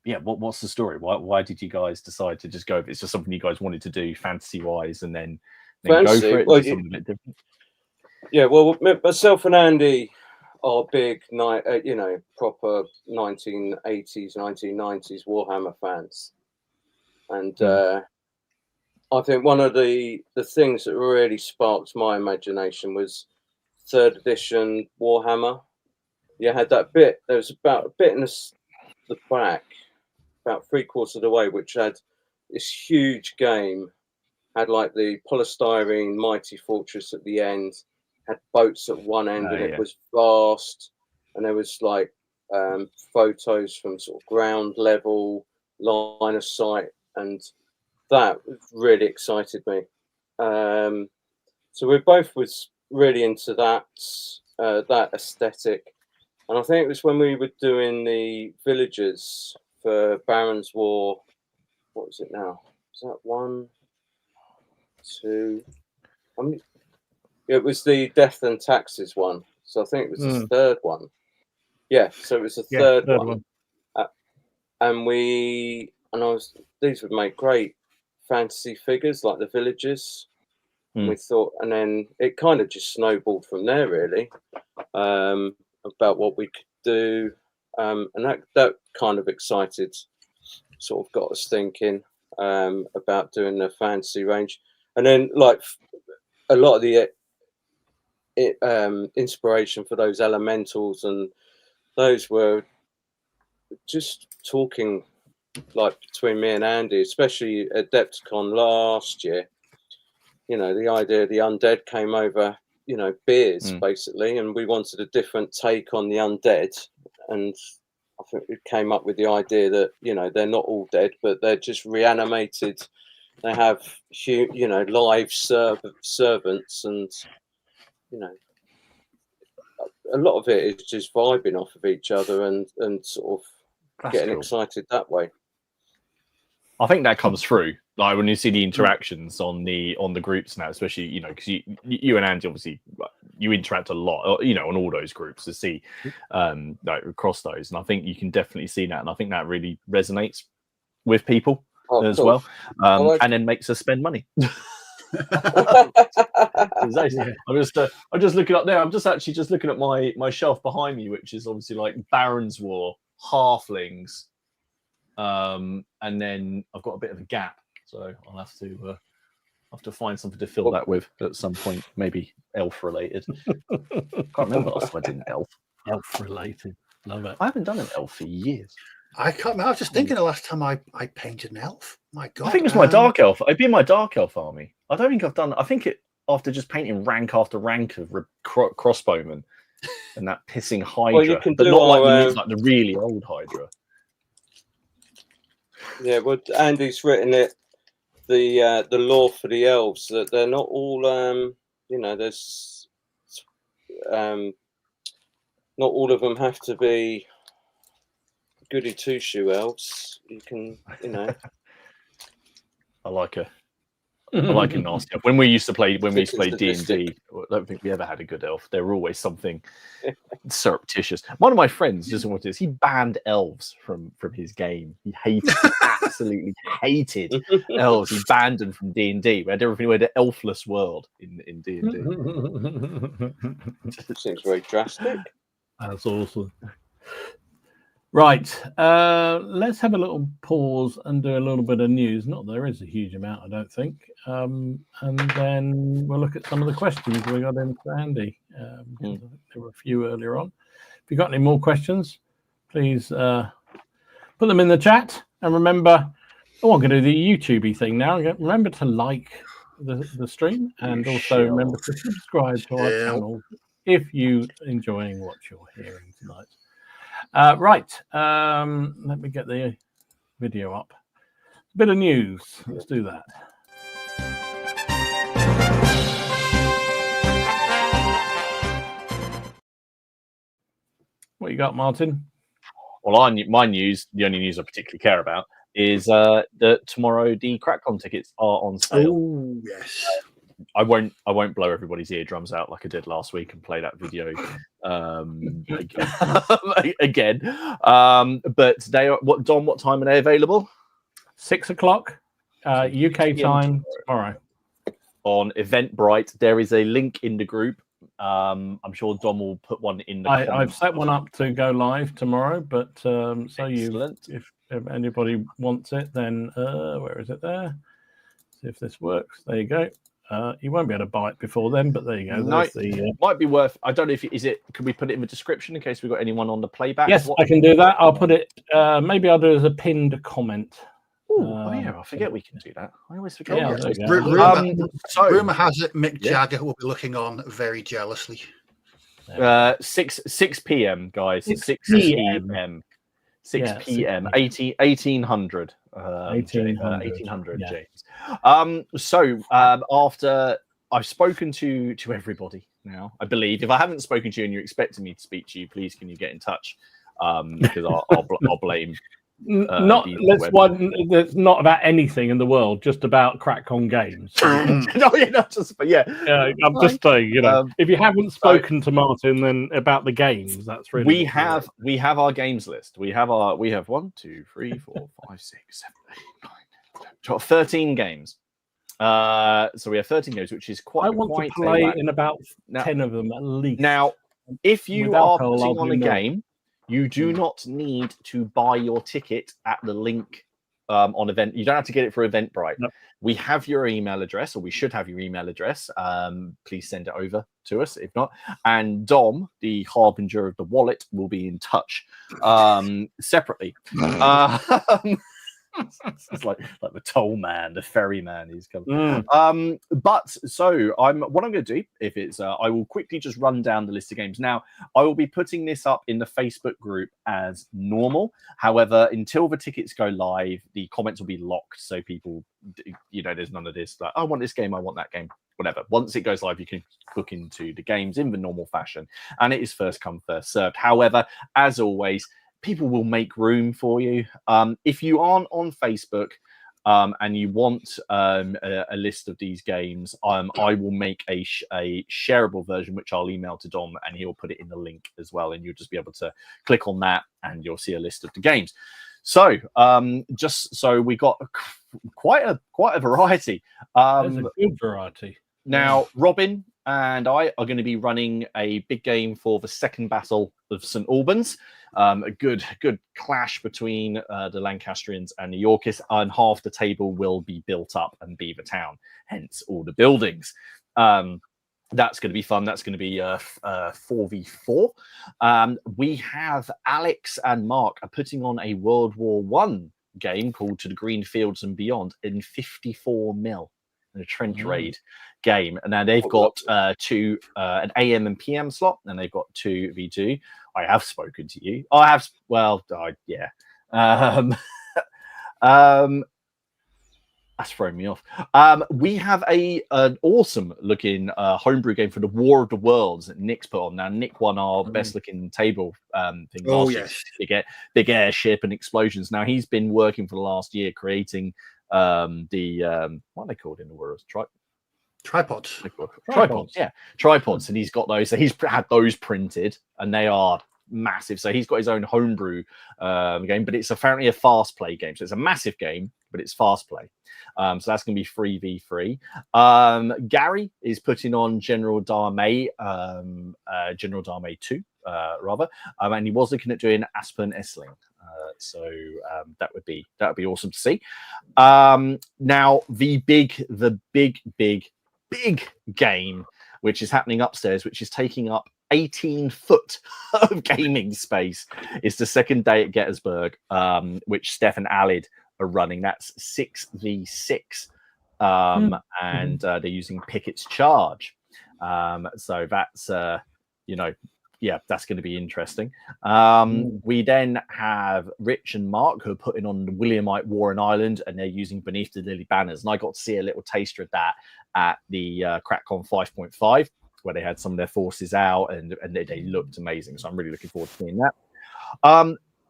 what's the story? Why did you guys decide to just go? If it's just something you guys wanted to do fantasy wise and then go for it, well, something a bit different. Yeah, well, myself and Andy are big proper 1980s 1990s Warhammer fans, and I think one of the things that really sparked my imagination was 3rd edition Warhammer. You had that bit, there was about a bit in the back, about 3/4 of the way, which had this huge game, had like the polystyrene mighty fortress at the end, had boats at one end, and it was vast, and there was like photos from sort of ground level, line of sight, and that really excited me. So we both was really into that aesthetic, and I think it was when we were doing the villages for Baron's War. What was it now? Is that 1, 2? It was the Death and Taxes one, so I think it was the 3rd one. Yeah, so it was the third one. These would make great fantasy figures like the villagers. And we thought, and then it kind of just snowballed from there, really, about what we could do, and that kind of excited, sort of got us thinking about doing the fantasy range, and then like a lot of the inspiration for those elementals, and those were just talking like between me and Andy, especially at Adepticon last year. The idea of the undead came over, beers basically, and we wanted a different take on the undead, and I think we came up with the idea that they're not all dead, but they're just reanimated. They have live servants, and a lot of it is just vibing off of each other and sort of getting excited that way. I think that comes through, like when you see the interactions on the groups now, especially because you and Andy obviously you interact a lot, on all those groups to see like across those, and I think you can definitely see that, and I think that really resonates with people as well, and then makes us spend money. I'm just looking up there. I'm just looking at my shelf behind me, which is obviously like Baron's War, halflings. And then I've got a bit of a gap, so I'll have to find something to fill that with at some point, maybe elf related. Can't remember last time I did an elf. Elf related, love it. I haven't done an elf for years. I can't remember. I was just thinking the last time I painted an elf. My God, I think it was my dark elf. I'd be in my dark elf army. I don't think I've done. I think it after just painting rank after rank of crossbowmen and that pissing Hydra, well, you can but do not like the really old Hydra. Yeah, well, Andy's written it, the lore for the elves, that they're not all, there's, not all of them have to be goody two-shoe elves. You can, I like a nasty elf. When we used to play D&D, I don't think we ever had a good elf. They were always something surreptitious. One of my friends, just wanted this, he banned elves from his game. He absolutely hated elves. He banned them from D&D. We had the elfless world in D&D. Seems very drastic. That's awesome. Right, let's have a little pause and do a little bit of news. Not that there is a huge amount, I don't think. And then we'll look at some of the questions we got in for Andy. There were a few earlier on. If you've got any more questions, please put them in the chat. And remember, I'm going to do the YouTube thing now. Remember to like the stream, and also remember to subscribe to our channel if you're enjoying what you're hearing tonight. Right, let me get the video up. A bit of news. Let's do that. What you got, Martin? Well, my news, the only news I particularly care about, is that tomorrow the CrackCon tickets are on sale. Oh yes. I won't blow everybody's eardrums out like I did last week and play that video again. But they are Don, what time are they available? 6 o'clock UK time tomorrow. On Eventbrite, there is a link in the group. I'm sure Dom will put one in the comments. I've set one up to go live tomorrow, but if anybody wants it, then where is it there? See if this works. There you go. You won't be able to buy it before then, but there you go. No, might be worth. I don't know if can we put it in the description in case we've got anyone on the playback? Yes, I can do that. I'll put it. Maybe I'll do it as a pinned comment. I forget we can do that. I always forget. Yeah, Rumor has it Mick Jagger will be looking on very jealously. 6 p.m. guys. 6 p.m. 6 p.m. 1800. 1800 James. So after I've spoken to everybody now, I believe. If I haven't spoken to you and you're expecting me to speak to you, please can you get in touch? Because I'll blame. That's not about anything in the world, just about CrackCon games. I'm just saying, if you haven't spoken to Martin, then about the games, that's really. We have our games list. We have 1, 2, 3, 4, 5, 6, 7, 8, 9, 13 games. So we have 13 games, which is quite. I want to play in about 10 of them at least. Now, if you are putting on a game, you do not need to buy your ticket at the link on event. You don't have to get it for Eventbrite. Nope. We have your email address, or we should have your email address. Please send it over to us. If not, and Dom, the harbinger of the wallet, will be in touch separately. It's like the toll man, the ferry man. He's coming. But so what I'm going to do, if it's, I will quickly just run down the list of games. Now, I will be putting this up in the Facebook group as normal. However, until the tickets go live, the comments will be locked. So people, there's none of this like, I want this game, I want that game, whatever. Once it goes live, you can book into the games in the normal fashion, and it is first come, first served. However, as always, people will make room for you. If you aren't on Facebook and you want a list of these games, I will make a shareable version, which I'll email to Dom, and he'll put it in the link as well. And you'll just be able to click on that, and you'll see a list of the games. So just so we got quite a variety. There's a good variety. Now, Robin and I are going to be running a big game for the second battle of St. Albans. A good clash between the Lancastrians and the Yorkists, and half the table will be built up and be the town, hence all the buildings. That's going to be fun. That's going to be 4v4. We have Alex and Mark are putting on a World War I game called To the Green Fields and Beyond in 54 mil. A trench raid game, and now they've got an AM and PM slot, and they've got 2v2. I have spoken to you. That's thrown me off. We have an awesome looking homebrew game for the War of the Worlds that Nick's put on. Now, Nick won our best looking table thing last year. Big airship and explosions. Now, he's been working for the last year creating what are they called in the world? Tripods. Tripods. And he's got those. So he's had those printed, and they are massive. So he's got his own homebrew game, but it's apparently a fast play game. So it's a massive game, but it's fast play. So that's going to be 3v3. Gary is putting on General Darmay 2, rather, and he was looking at doing Aspen Essling. So that would be awesome to see. Now the big game, which is happening upstairs, which is taking up 18 foot of gaming space, is the second day at Gettysburg, which Steph and Alid are running. That's 6v6, and they're using Pickett's Charge. So that's that's going to be interesting. We then have Rich and Mark, who are putting on the Williamite War in Ireland, and they're using Beneath the Lily Banners. And I got to see a little taster of that at the CrackCon 5.5. where they had some of their forces out, and they looked amazing. So I'm really looking forward to seeing that.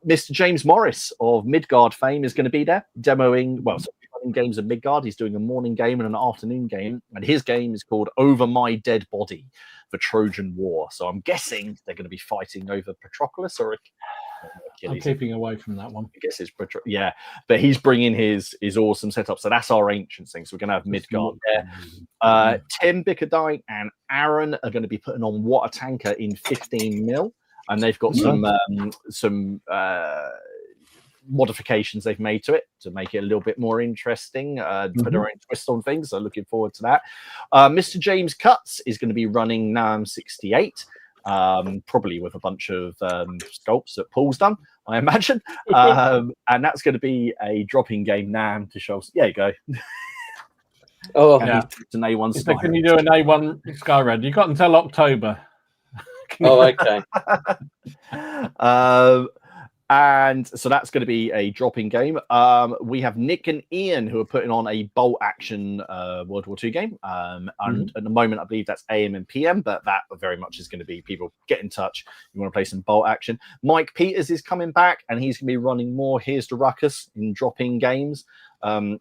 Mr. James Morris of Midgard fame is going to be there demoing, running games of Midgard. He's doing a morning game and an afternoon game, and his game is called Over My Dead Body for Trojan War. So I'm guessing they're going to be fighting over Patroclus or Achilles. I'm keeping away from that one. I guess it's but he's bringing his awesome setup. So that's our ancient thing. So we're going to have Midgard there. Tim Bickerdine and Aaron are going to be putting on What a Tanker in 15 mil. And they've got some modifications they've made to it to make it a little bit more interesting, put their own twist on things. So looking forward to that. Mr. James Cutts is going to be running NAM 68, probably with a bunch of sculpts that Paul's done, I imagine. And that's going to be a drop-in game NAM to show us. There you go. Oh, yeah. It's an A1 so can you do an A1 Skyred? You've got until October. Oh, okay. And so that's going to be a drop-in game. We have Nick and Ian who are putting on a bolt action World War II game. And at the moment, I believe that's AM and PM, but that very much is going to be people get in touch. You want to play some bolt action. Mike Peters is coming back, and he's going to be running more Here's the Ruckus in drop-in games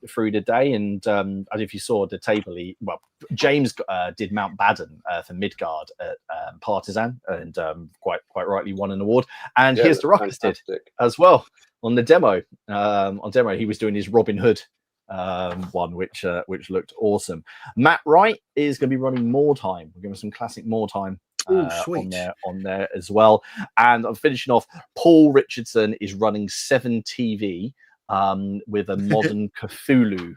through the day. And I don't know if you saw the table, James did Mountbatten for Midgard at Partisan, and quite rightly won an award. And Here's the Ruckus did as well on the demo. He was doing his Robin Hood one, which looked awesome. Matt Wright is going to be running More Time. We're giving some classic More Time on there as well. And I'm finishing off. Paul Richardson is running 7 TV with a modern Cthulhu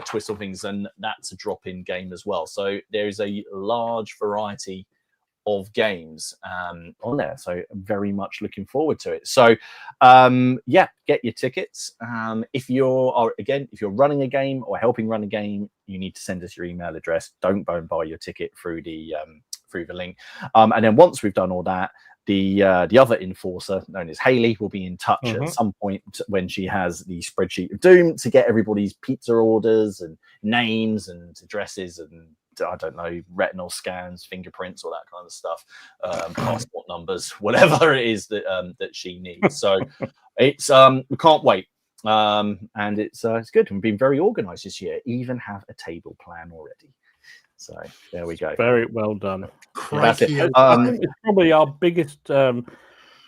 twist on things, and that's a drop-in game as well. So there's a large variety of games on there, so very much looking forward to it. So get your tickets. If you're running a game or helping run a game, you need to send us your email address. Don't go and buy your ticket through the link, and then once we've done all that, the other enforcer known as Haley will be in touch at some point when she has the spreadsheet of doom to get everybody's pizza orders and names and addresses and I don't know, retinal scans, fingerprints, all that kind of stuff, passport numbers, whatever it is that she needs. So it's we can't wait, and it's good. We've been very organised this year. Even have a table plan already. So there we go. Very well done. That's it. It's probably our biggest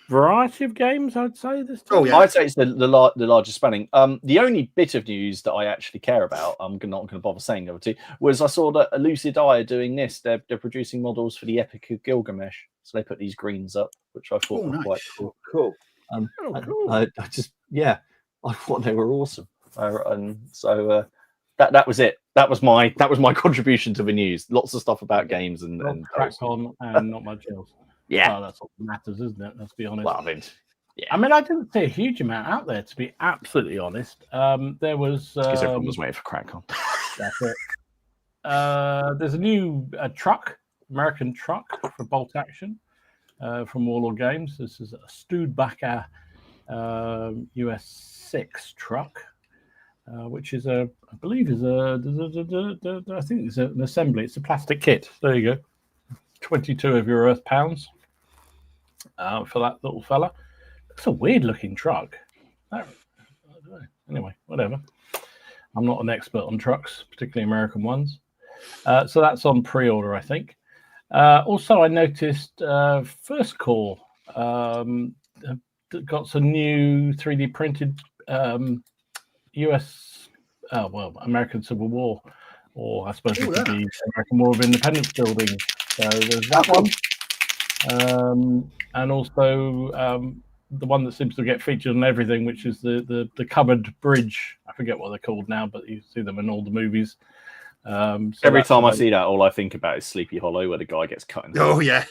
variety of games, I'd say, this time. Oh, yeah. I'd say it's the largest spanning. The only bit of news that I actually care about, I'm not going to bother saying over to you, was I saw that Lucid Eye are doing this. They're producing models for the Epic of Gilgamesh. So they put these greens up, which I thought were quite cool. Cool. I thought they were awesome. And so that was it. That was my contribution to the news. Lots of stuff about games and crack on and not much else. Yeah, that's what matters, isn't it? Let's be honest. Well, I mean, I didn't see a huge amount out there, to be absolutely honest. There was because everyone was waiting for crack on. That's it. There's a new American truck for bolt action from Warlord Games. This is a Studebaker US 6 truck. Which is I think it's an assembly. It's a plastic kit. There you go. 22 of your Earth pounds for that little fella. It's a weird looking truck. Anyway, whatever. I'm not an expert on trucks, particularly American ones. So that's on pre-order, I think. Also, I noticed First Core got some new 3D printed American Civil War, or I suppose it could be American War of Independence building. So there's that one, and also the one that seems to get featured on everything, which is the covered bridge. I forget what they're called now, but you see them in all the movies. So every time I see that, all I think about is Sleepy Hollow, where the guy gets cut in. Oh yeah.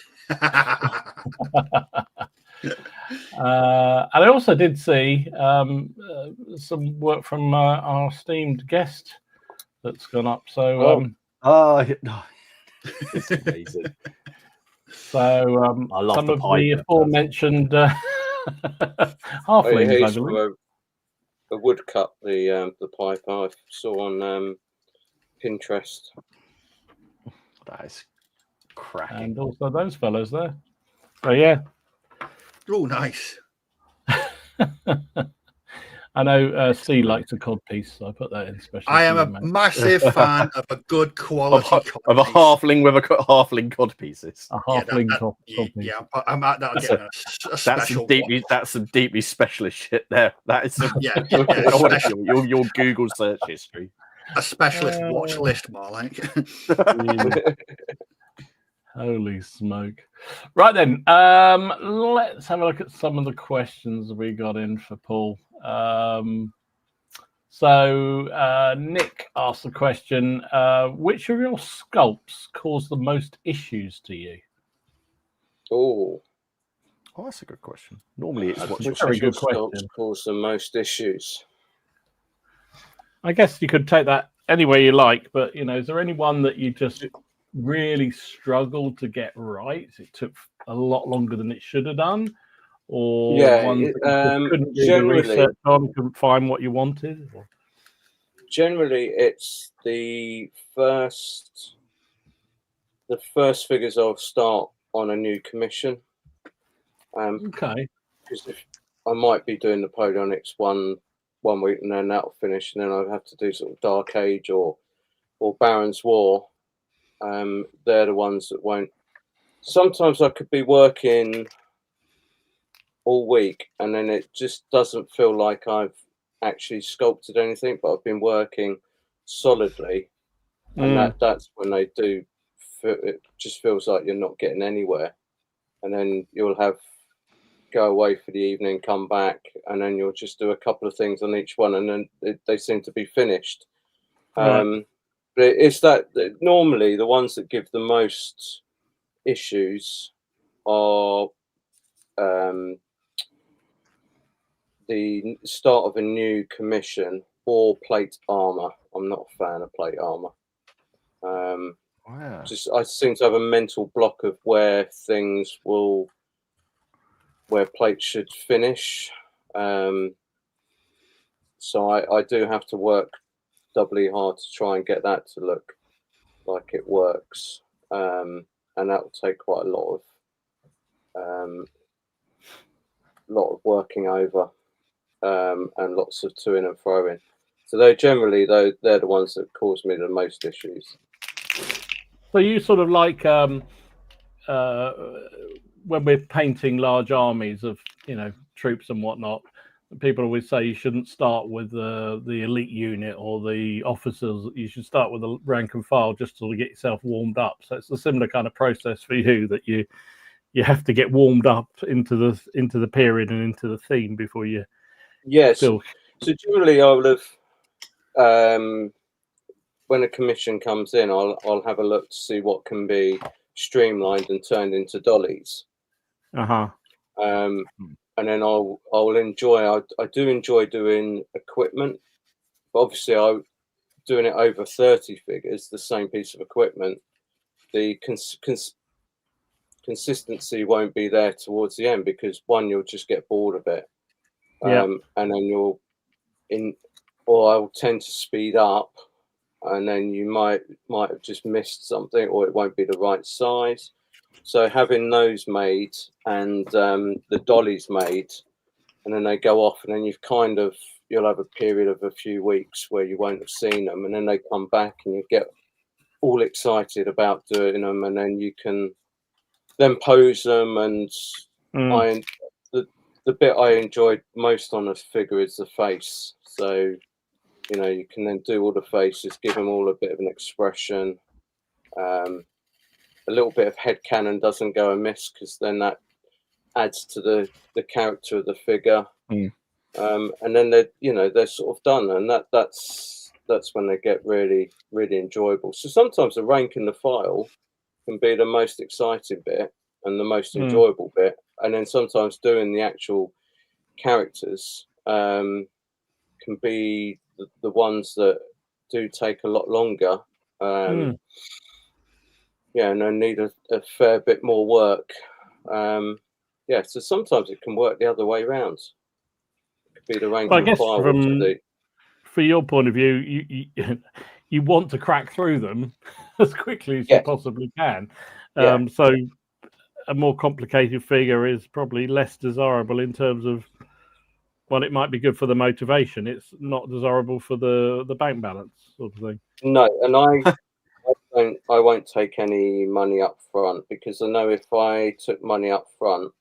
And I also did see some work from our esteemed guest that's gone up. So, it's amazing. So, I love some the of pipe, the aforementioned halflings, I believe. A woodcut, the pipe I saw on Pinterest. That is Cracking. And also those fellows there. So yeah. Oh, nice. I know C likes a cod piece, so I put that in special. I am a massive fan of a good quality cod of a piece. halfling with a halfling cod pieces. A halfling cod piece. Yeah, I'm at that. Getting a special. That's some deeply specialist shit there. That is some, your Google search history. A specialist watch list, more like. Holy smoke. Right then, let's have a look at some of the questions we got in for Paul. So Nick asked the question, which of your sculpts cause the most issues to you? Oh, that's a good question. Normally it's what your sculpts cause the most issues. I guess you could take that any way you like, but, is there any one that you just really struggled to get right? It took a lot longer than it should have done, or one that you couldn't do the research on, couldn't find what you wanted? Or? Generally, it's the first figures I'll start on a new commission. Okay. Because if I might be doing Napoleonics one week, and then that'll finish, and then I'll have to do sort of Dark Age or Baron's War. They're the ones that won't. Sometimes I could be working all week, and then it just doesn't feel like I've actually sculpted anything, but I've been working solidly, and that's when they do. It just feels like you're not getting anywhere, and then you'll go away for the evening, come back, and then you'll just do a couple of things on each one, and then they seem to be finished. Right. But it's that normally the ones that give the most issues are the start of a new commission or plate armor. I'm not a fan of plate armor. I seem to have a mental block of where plates should finish. So I do have to work doubly hard to try and get that to look like it works, and that will take quite a lot of working over, and lots of to-ing and fro-ing. So they're the ones that cause me the most issues. So you sort of like when we're painting large armies of troops and whatnot, people always say you shouldn't start with the elite unit or the officers. You should start with the rank and file just to get yourself warmed up. So it's a similar kind of process for you, that you have to get warmed up into the period and into the theme before you. Yes. So generally, I will have when a commission comes in, I'll have a look to see what can be streamlined and turned into dollies. And then I'll enjoy. I do enjoy doing equipment, but obviously I'm doing it over 30 figures, the same piece of equipment. The consistency won't be there towards the end, because one, you'll just get bored of it, and then I'll tend to speed up, and then you might have just missed something, or it won't be the right size. So having those made and the dollies made, and then they go off, and then you'll have a period of a few weeks where you won't have seen them, and then they come back and you get all excited about doing them, and then you can then pose them. And the bit I enjoyed most on a figure is the face. So you can then do all the faces, give them all a bit of an expression. A little bit of headcanon doesn't go amiss, because then that adds to the character of the figure. And then they're sort of done, and that's when they get really, really enjoyable. So sometimes the rank in the file can be the most exciting bit and the most enjoyable bit, and then sometimes doing the actual characters can be the ones that do take a lot longer. And I need a fair bit more work. So sometimes it can work the other way around. It could be the rank and file. For your point of view, you want to crack through them as quickly as you possibly can. So a more complicated figure is probably less desirable in terms of, well, it might be good for the motivation. It's not desirable for the bank balance sort of thing. No, and I won't take any money up front, because I know if I took money up front,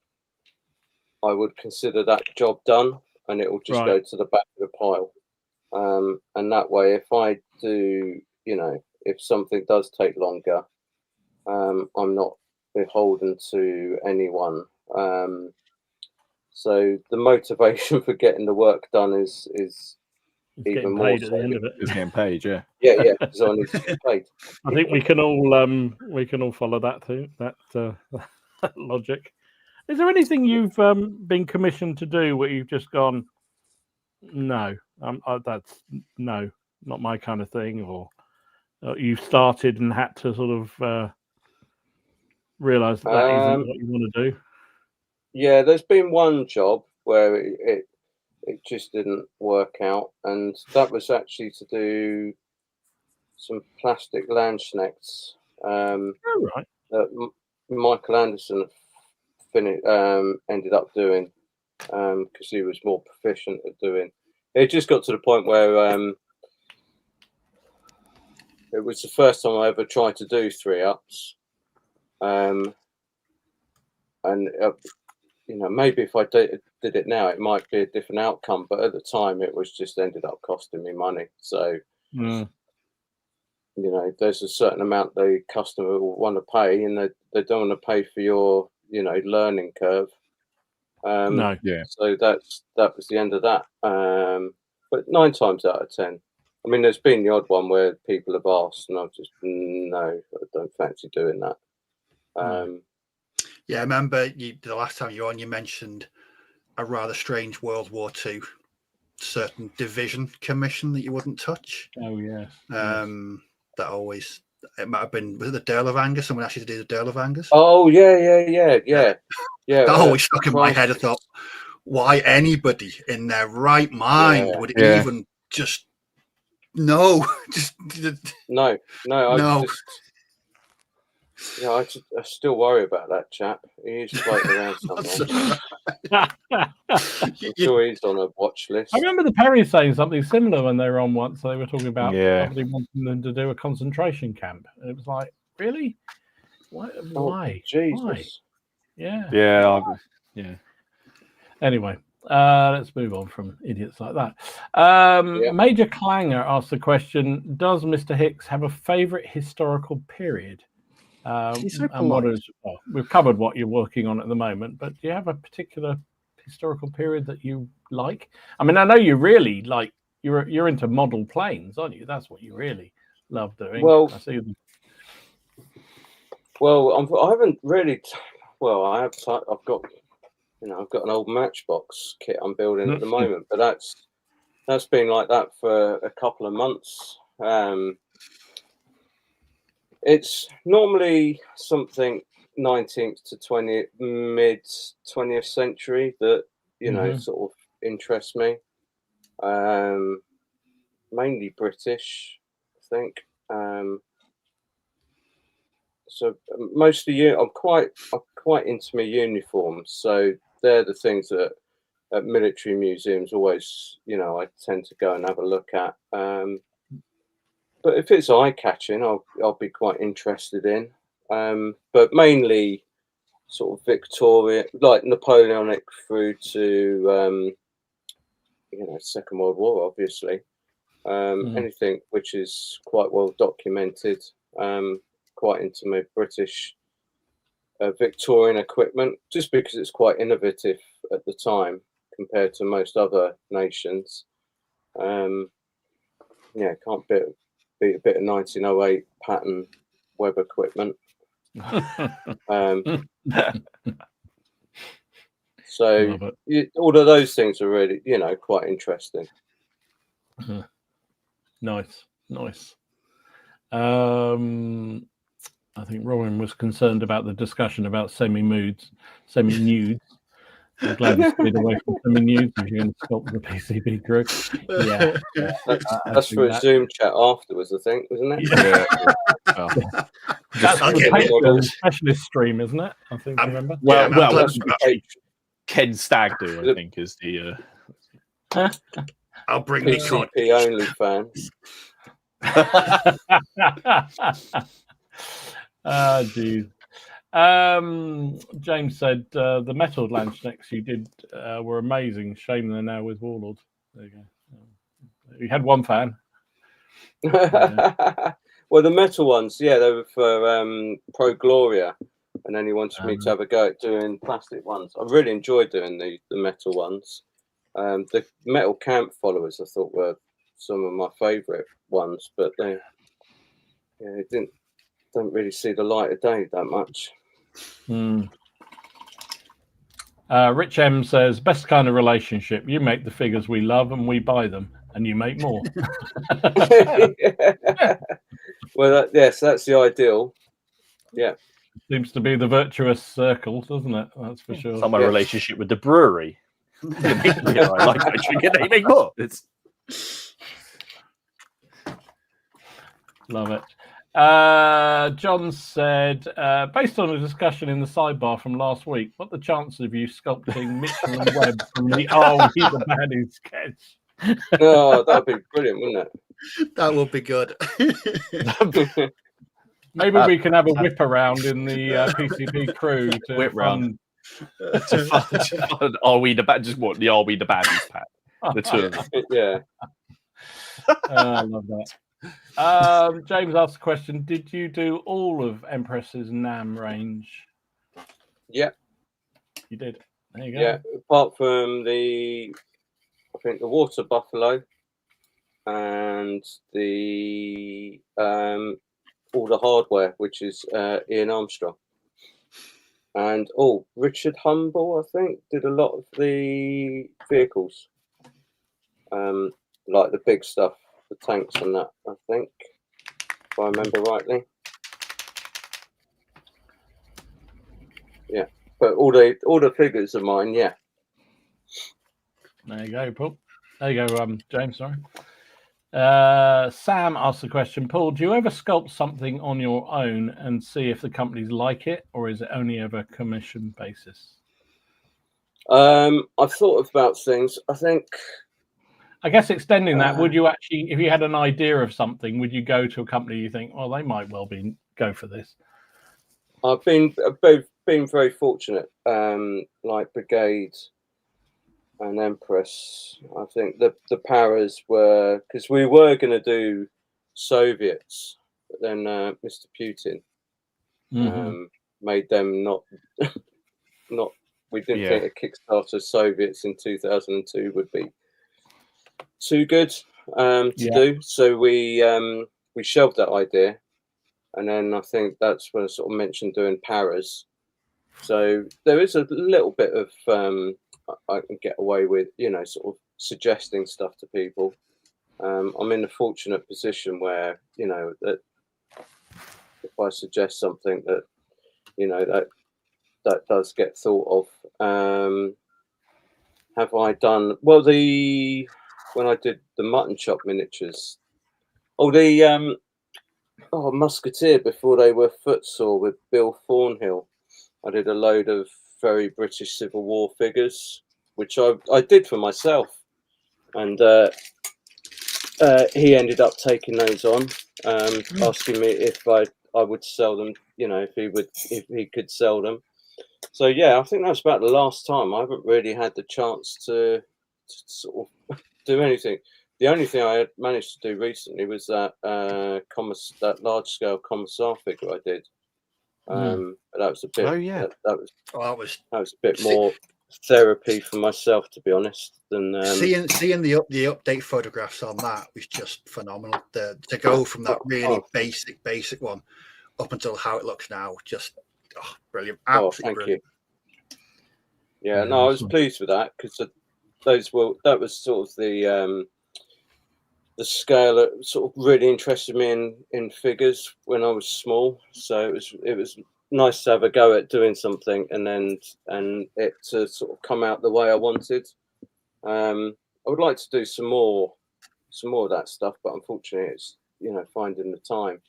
I would consider that job done, and it will just go to the back of the pile. And that way, if I do, if something does take longer, I'm not beholden to anyone. So the motivation for getting the work done is even more paid at the end of it. It's getting paid, yeah. Yeah, because I need to get paid. I think we can all follow that too. That logic. Is there anything you've been commissioned to do where you've just gone, no, that's no, not my kind of thing, or you started and had to sort of realise that isn't what you want to do? Yeah, there's been one job where it just didn't work out, and that was actually to do some plastic landsnecks. That Michael Anderson ended up doing, because he was more proficient at doing. It just got to the point where it was the first time I ever tried to do 3-ups, and maybe if I did it now, it might be a different outcome. But at the time, it was just ended up costing me money. So, there's a certain amount the customer will want to pay, and they don't want to pay for your, learning curve. No, yeah. So that was the end of that. But 9 times out of 10, I mean, there's been the odd one where people have asked, and I've just no, I don't fancy doing that. Yeah, I remember the last time you were on, you mentioned a rather strange World War II certain division commission that you wouldn't touch. Oh, yes. That always, it might have been, was it the Dale of Angus? Someone asked you to do the Dale of Angus? Oh, yeah. That always stuck in my head. I thought, why anybody in their right mind would even just, no. No. I still worry about that chap. He's floating around somewhere. I'm sure he's on a watch list. I remember the Perry saying something similar when they were on once. They were talking about somebody wanting them to do a concentration camp. And it was like, really? Why? Oh, Jesus. Why? Yeah. Yeah. Anyway, let's move on from idiots like that. Major Clanger asked the question, does Mr. Hicks have a favourite historical period? We've covered what you're working on at the moment, but do you have a particular historical period that you like? I mean, I know you really like, you're into model planes, aren't you? That's what you really love doing. Well, I see them. I haven't really. I've got, I've got an old Matchbox kit I'm building at the moment, but that's been like that for a couple of months. It's normally something 19th to 20th, mid 20th century that sort of interests me. Mainly British, I think. So mostly, I'm quite into my uniforms. So they're the things that at military museums always, I tend to go and have a look at. But if it's eye-catching, I'll be quite interested in. But mainly sort of Victorian, like Napoleonic through to Second World War, obviously. Anything which is quite well documented. Quite into my British Victorian equipment, just because it's quite innovative at the time compared to most other nations. Can't beat a bit of 1908 pattern web equipment. So all of those things are really, quite interesting. Nice. I think Rowan was concerned about the discussion about semi-nudes. I'm glad you stayed away from swimming news if you're going to sculpt the PCB crew. Yeah. That's for a Zoom chat afterwards, I think, isn't it? Yeah. That's the Patreon specialist stream, isn't it? I think I remember. Well, Ken Stagdo, I think, is the. I'll bring PCP only fans. Geez. James said the metal Landsknechts you did were amazing. Shame they're now with Warlord. There you go. You had one fan. Yeah. Well, the metal ones, they were for Pro Gloria, and then he wanted me to have a go at doing plastic ones. I really enjoyed doing the metal ones. The metal camp followers I thought were some of my favourite ones, but they don't really see the light of day that much. Rich M says, best kind of relationship. You make the figures we love and we buy them, and you make more. Well, that's the ideal. Yeah. Seems to be the virtuous circle, doesn't it? That's for sure. It's like my relationship with the brewery. I like my drink and they make more. Love it. John said, based on a discussion in the sidebar from last week, what are the chances of you sculpting Mitchell and Webb from the He's a Baddie sketch? Oh, that'd be brilliant, wouldn't it? That would be good. Maybe we can have a whip around in the PCP crew to whip round. To fun. Are we the bad? Just what the Are We the Baddies pack? The two of them. Yeah. I love that. James asked a question. Did you do all of Empress's NAM range? Yeah. You did. There you go. Yeah, apart from I think the Water Buffalo and the all the hardware, which is Ian Armstrong. And Richard Humble, I think, did a lot of the vehicles. Like the big stuff, the tanks and that, I think, if I remember rightly. Yeah. But all the figures are mine, yeah. There you go, Paul. There you go, James, sorry. Sam asked the question, Paul, do you ever sculpt something on your own and see if the companies like it, or is it only ever commission basis? I've thought about things. I guess extending that, would you actually, if you had an idea of something, would you go to a company you think, well, they might well go for this? I've been very fortunate, like Brigade and Empress. I think the Paras were, because we were going to do Soviets, but then Mr. Putin made them not. We didn't think a Kickstarter Soviets in 2002 would be too good to do, so we shelved that idea, and then I think that's when I sort of mentioned doing Paras. So there is a little bit of I can get away with, sort of suggesting stuff to people. I'm in a fortunate position where, that if I suggest something that, that does get thought of. Have I done well? When I did the mutton chop miniatures, Musketeer before they were footsore with Bill Thornhill, I did a load of very British Civil War figures, which I did for myself, and he ended up taking those on, asking me if I would sell them, if he could sell them. So yeah, I think that's about the last time. I haven't really had the chance to sort of do anything. The only thing I had managed to do recently was that large scale Commissar figure I did. But that was a bit. That was a bit more therapy for myself, to be honest. Than seeing the update photographs on that was just phenomenal. To go from that really basic one up until how it looks now, just brilliant. Absolutely brilliant. You. Yeah, no, I was pleased with that because that was sort of the scale that sort of really interested me in figures when I was small. So it was nice to have a go at doing something and it to sort of come out the way I wanted. I would like to do some more of that stuff, but unfortunately it's, you know, finding the time.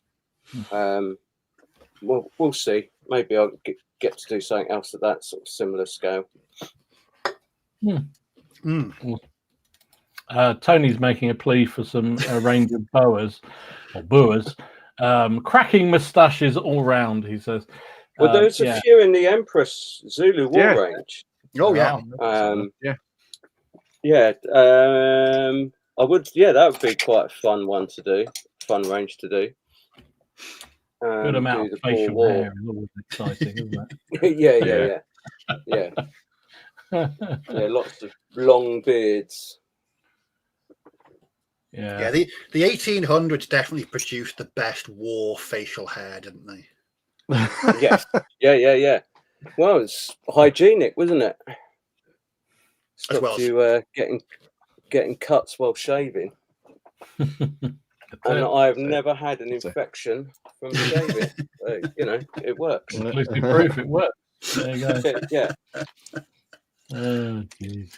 We'll see. Maybe I'll get to do something else at that sort of similar scale. Tony's making a plea for some range of boas. Cracking moustaches all round, he says. Well, there's a few in the Empress Zulu War range. Oh yeah. I would. Yeah, that would be quite a fun one to do. Fun range to do. Good amount of facial hair is always exciting, isn't it? Yeah. Lots of long beards. Yeah. The 1800s definitely produced the best war facial hair, didn't they? Yes. Yeah. Well, it's hygienic, wasn't it? Stopped you getting cuts while shaving. And I've never had an infection from shaving. So, you know, it works. Conclusive proof it works. There you go. Yeah. Oh, geez.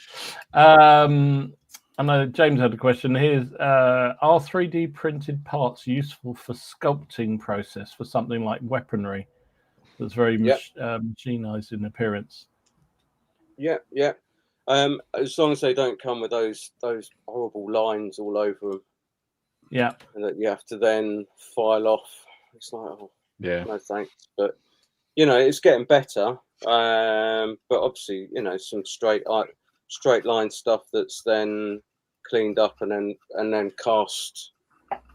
I know James had a question. Here's are 3D printed parts useful for sculpting process for something like weaponry that's very machinized in appearance? Yeah. As long as they don't come with those horrible lines all over them. Yeah. And that you have to then file off. It's like, no thanks. But, you know, it's getting better. But obviously, you know, some straight line stuff that's then cleaned up and then cast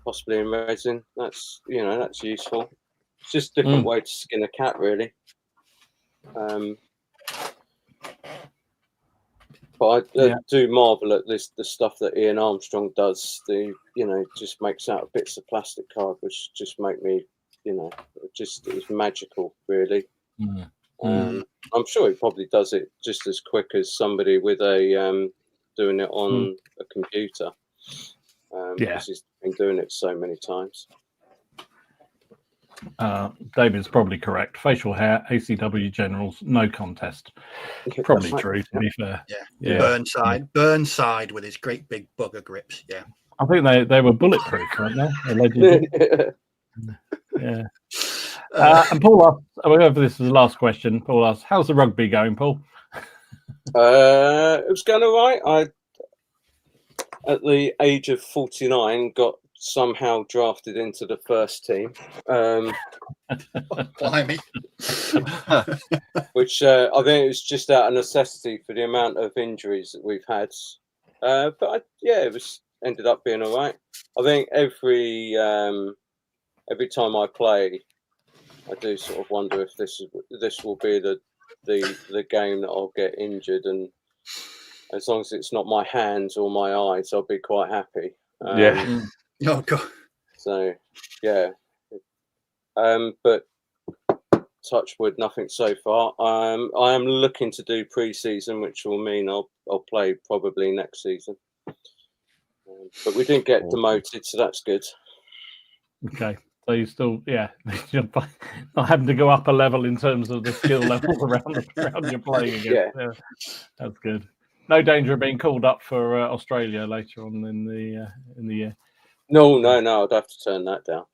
possibly in resin. That's, you know, that's useful. It's just a different way to skin a cat, really. But I do marvel at the stuff that Ian Armstrong does. Just makes out of bits of plastic card, which just make me, you know, it's magical, really. I'm sure he probably does it just as quick as somebody with a doing it on a computer. Because he's been doing it so many times. David's probably correct. Facial hair, ACW generals, no contest. Probably true, to be fair. Yeah. Burnside with his great big bugger grips. Yeah. I think they were bulletproof, weren't they? Allegedly. Yeah. And Paul asked, whoever this is the last question, Paul asked, how's the rugby going, Paul? It was going all right. I, at the age of 49, got somehow drafted into the first team. Blimey. Which I think it was just out of necessity for the amount of injuries that we've had. But it was ended up being all right. I think every time I play, I do sort of wonder if this will be the game that I'll get injured, and as long as it's not my hands or my eyes, I'll be quite happy. Oh God. So yeah. But touch wood, nothing so far. I am looking to do pre-season, which will mean I'll play probably next season. But we didn't get demoted, so that's good. Okay. So you still, you're not having to go up a level in terms of the skill levels around you're playing against. Yeah, that's good. No danger of being called up for Australia later on in the year. No, I'd have to turn that down.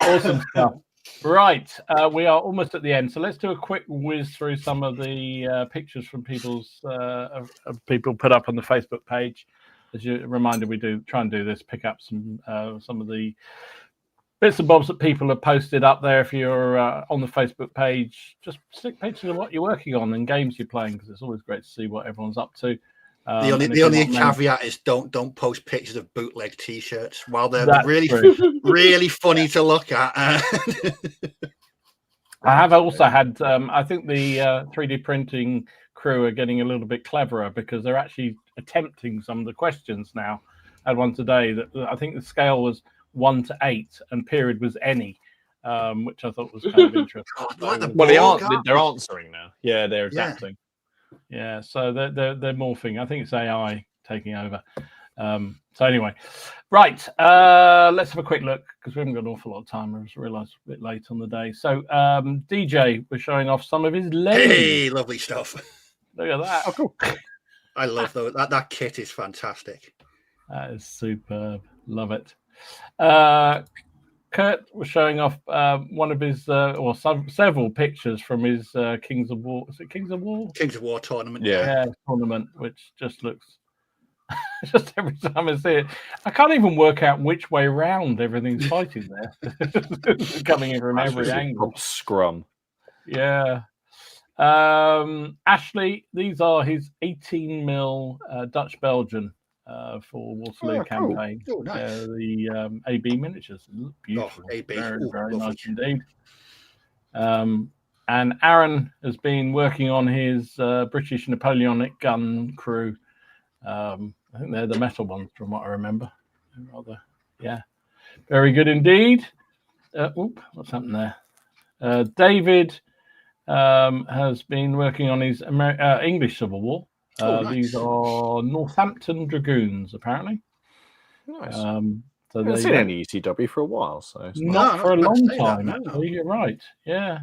Awesome stuff. Right, we are almost at the end, so let's do a quick whiz through some of the pictures from people's of people put up on the Facebook page. As a reminder, we do try and do this, pick up some of the bits and bobs that people have posted up there. If you're on the Facebook page, just stick pictures of what you're working on and games you're playing, because it's always great to see what everyone's up to. The only caveat is don't post pictures of bootleg T-shirts. While they're really really funny to look at. I have also had. I think the 3D printing crew are getting a little bit cleverer, because they're actually attempting some of the questions now. I had one today that I think the scale was 1 to 8 and period was any, which I thought was kind of interesting. They're answering now. Yeah, they're adapting. Yeah, so they're morphing. I think it's AI taking over. So anyway, right. Let's have a quick look because we haven't got an awful lot of time. I just realised a bit late on the day. So DJ was showing off some of his lenses. Hey, lovely stuff. Look at that. Oh, cool. I love those. That kit is fantastic. That is superb. Love it. Kurt was showing off one of his, several pictures from his Kings of War. Is it Kings of War? Kings of War tournament. Yeah, tournament, which just looks. Just every time I see it, I can't even work out which way round everything's fighting there. It's coming in from every angle. Scrum. Yeah. Ashley, these are his 18mm Dutch Belgian for Waterloo campaign. Cool. Oh, nice. The AB miniatures. Look beautiful. AB. Very nice indeed. And Aaron has been working on his British Napoleonic gun crew. I think they're the metal ones from what I remember. Yeah. Very good indeed. What's happened there? David has been working on his English Civil War. Nice. These are Northampton Dragoons, apparently. Nice. So I haven't seen any ECW for a while, so it's not for a long time. Actually, you're right. Yeah.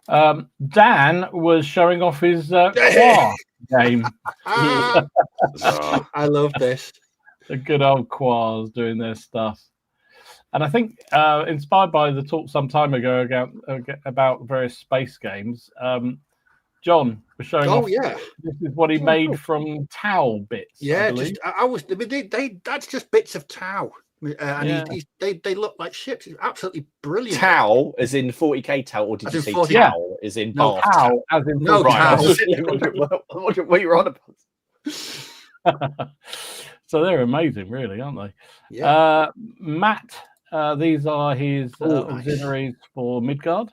Dan was showing off his Qua game. I love this. The good old Quas doing their stuff. And I think inspired by the talk some time ago about various space games, John was showing off. Yeah. This is what he made from towel bits. Yeah, that's just bits of towel. They look like ships. It's absolutely brilliant. Towel, as in 40k towel, or did you say towel, as in no, bath towel, as in no towel. What you're on about? So they're amazing, really, aren't they? Yeah. Matt, these are his auxiliaries for Midgard.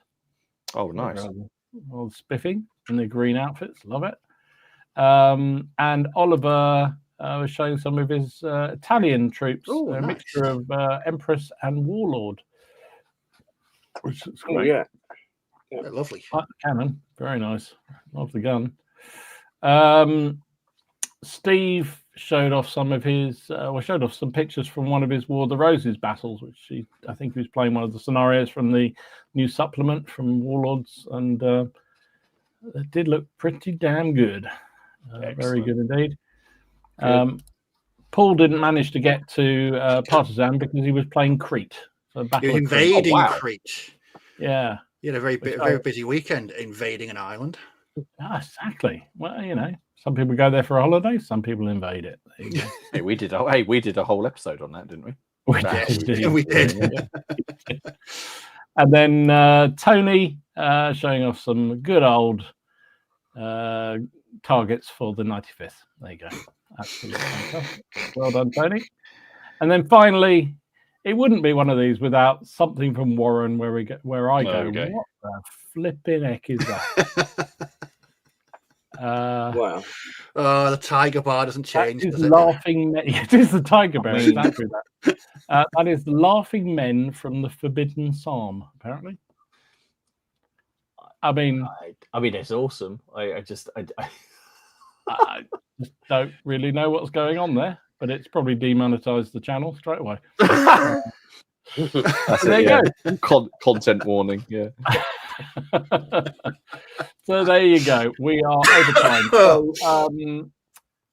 Oh, nice. All spiffing in their green outfits. Love it. And Oliver was showing some of his Italian troops, a mixture of Empress and Warlord, which is great. Yeah, lovely. Like the cannon, very nice. Love the gun. Steve showed off some of his, showed off some pictures from one of his War of the Roses battles, which I think he was playing one of the scenarios from the new supplement from Warlords, and it did look pretty damn good. Very good indeed. Paul didn't manage to get to Partisan because he was playing Crete. So You're invading Crete. Yeah. You had a very busy weekend invading an island. Exactly. Well, some people go there for a holiday, some people invade it. There you go. Hey, we did a whole episode on that, didn't we? We did. And then Tony showing off some good old targets for the 95th. There you go. Absolutely fantastic. Well done, Tony. And then finally, it wouldn't be one of these without something from Warren where I go. Okay. What the flipping heck is that? Wow. The tiger bar doesn't change. That is laughing men. It is the tiger bear. Exactly that. That is laughing men from the Forbidden Psalm, apparently. I mean, it's awesome. I just don't really know what's going on there, but it's probably demonetized the channel straight away. There you go. Content warning. Yeah. So there you go. We are over time. So,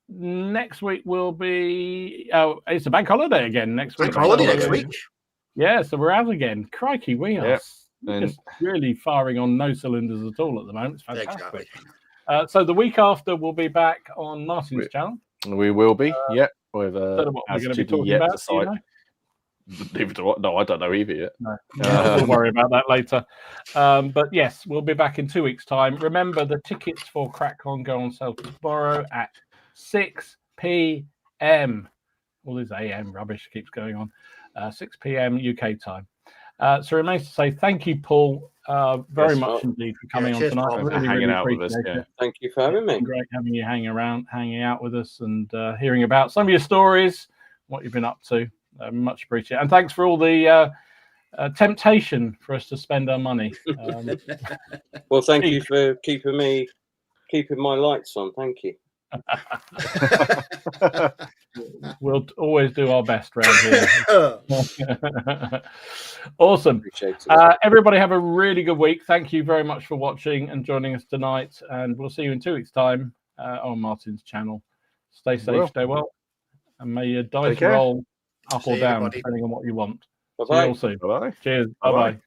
next week will be. It's a bank holiday again next week. Bank holiday next week. Yeah, so we're out again. Crikey, we are just really firing on no cylinders at all at the moment. It's fantastic. Exactly. So the week after, we'll be back on Martin's channel. We will be. With what we're going to be talking about. No, I don't know either yet. No. We'll worry about that later. But yes, we'll be back in 2 weeks' time. Remember, the tickets for CrackCon go on sale tomorrow at 6 p.m. All this AM rubbish keeps going on. 6 p.m. UK time. So it remains to say thank you, Paul, very much indeed for coming on tonight. Really, hanging out with us. Yeah. Thank you for having me. Great having you hanging out with us and hearing about some of your stories, what you've been up to. Much appreciated. And thanks for all the temptation for us to spend our money. Well, thank you for keeping my lights on. Thank you. We'll always do our best around here. Awesome. Everybody have a really good week. Thank you very much for watching and joining us tonight. And we'll see you in 2 weeks' time on Martin's channel. Stay safe, stay well, and may your dice roll up or down, depending on what you want. Bye-bye. See you all soon. Bye-bye. Cheers. Bye-bye.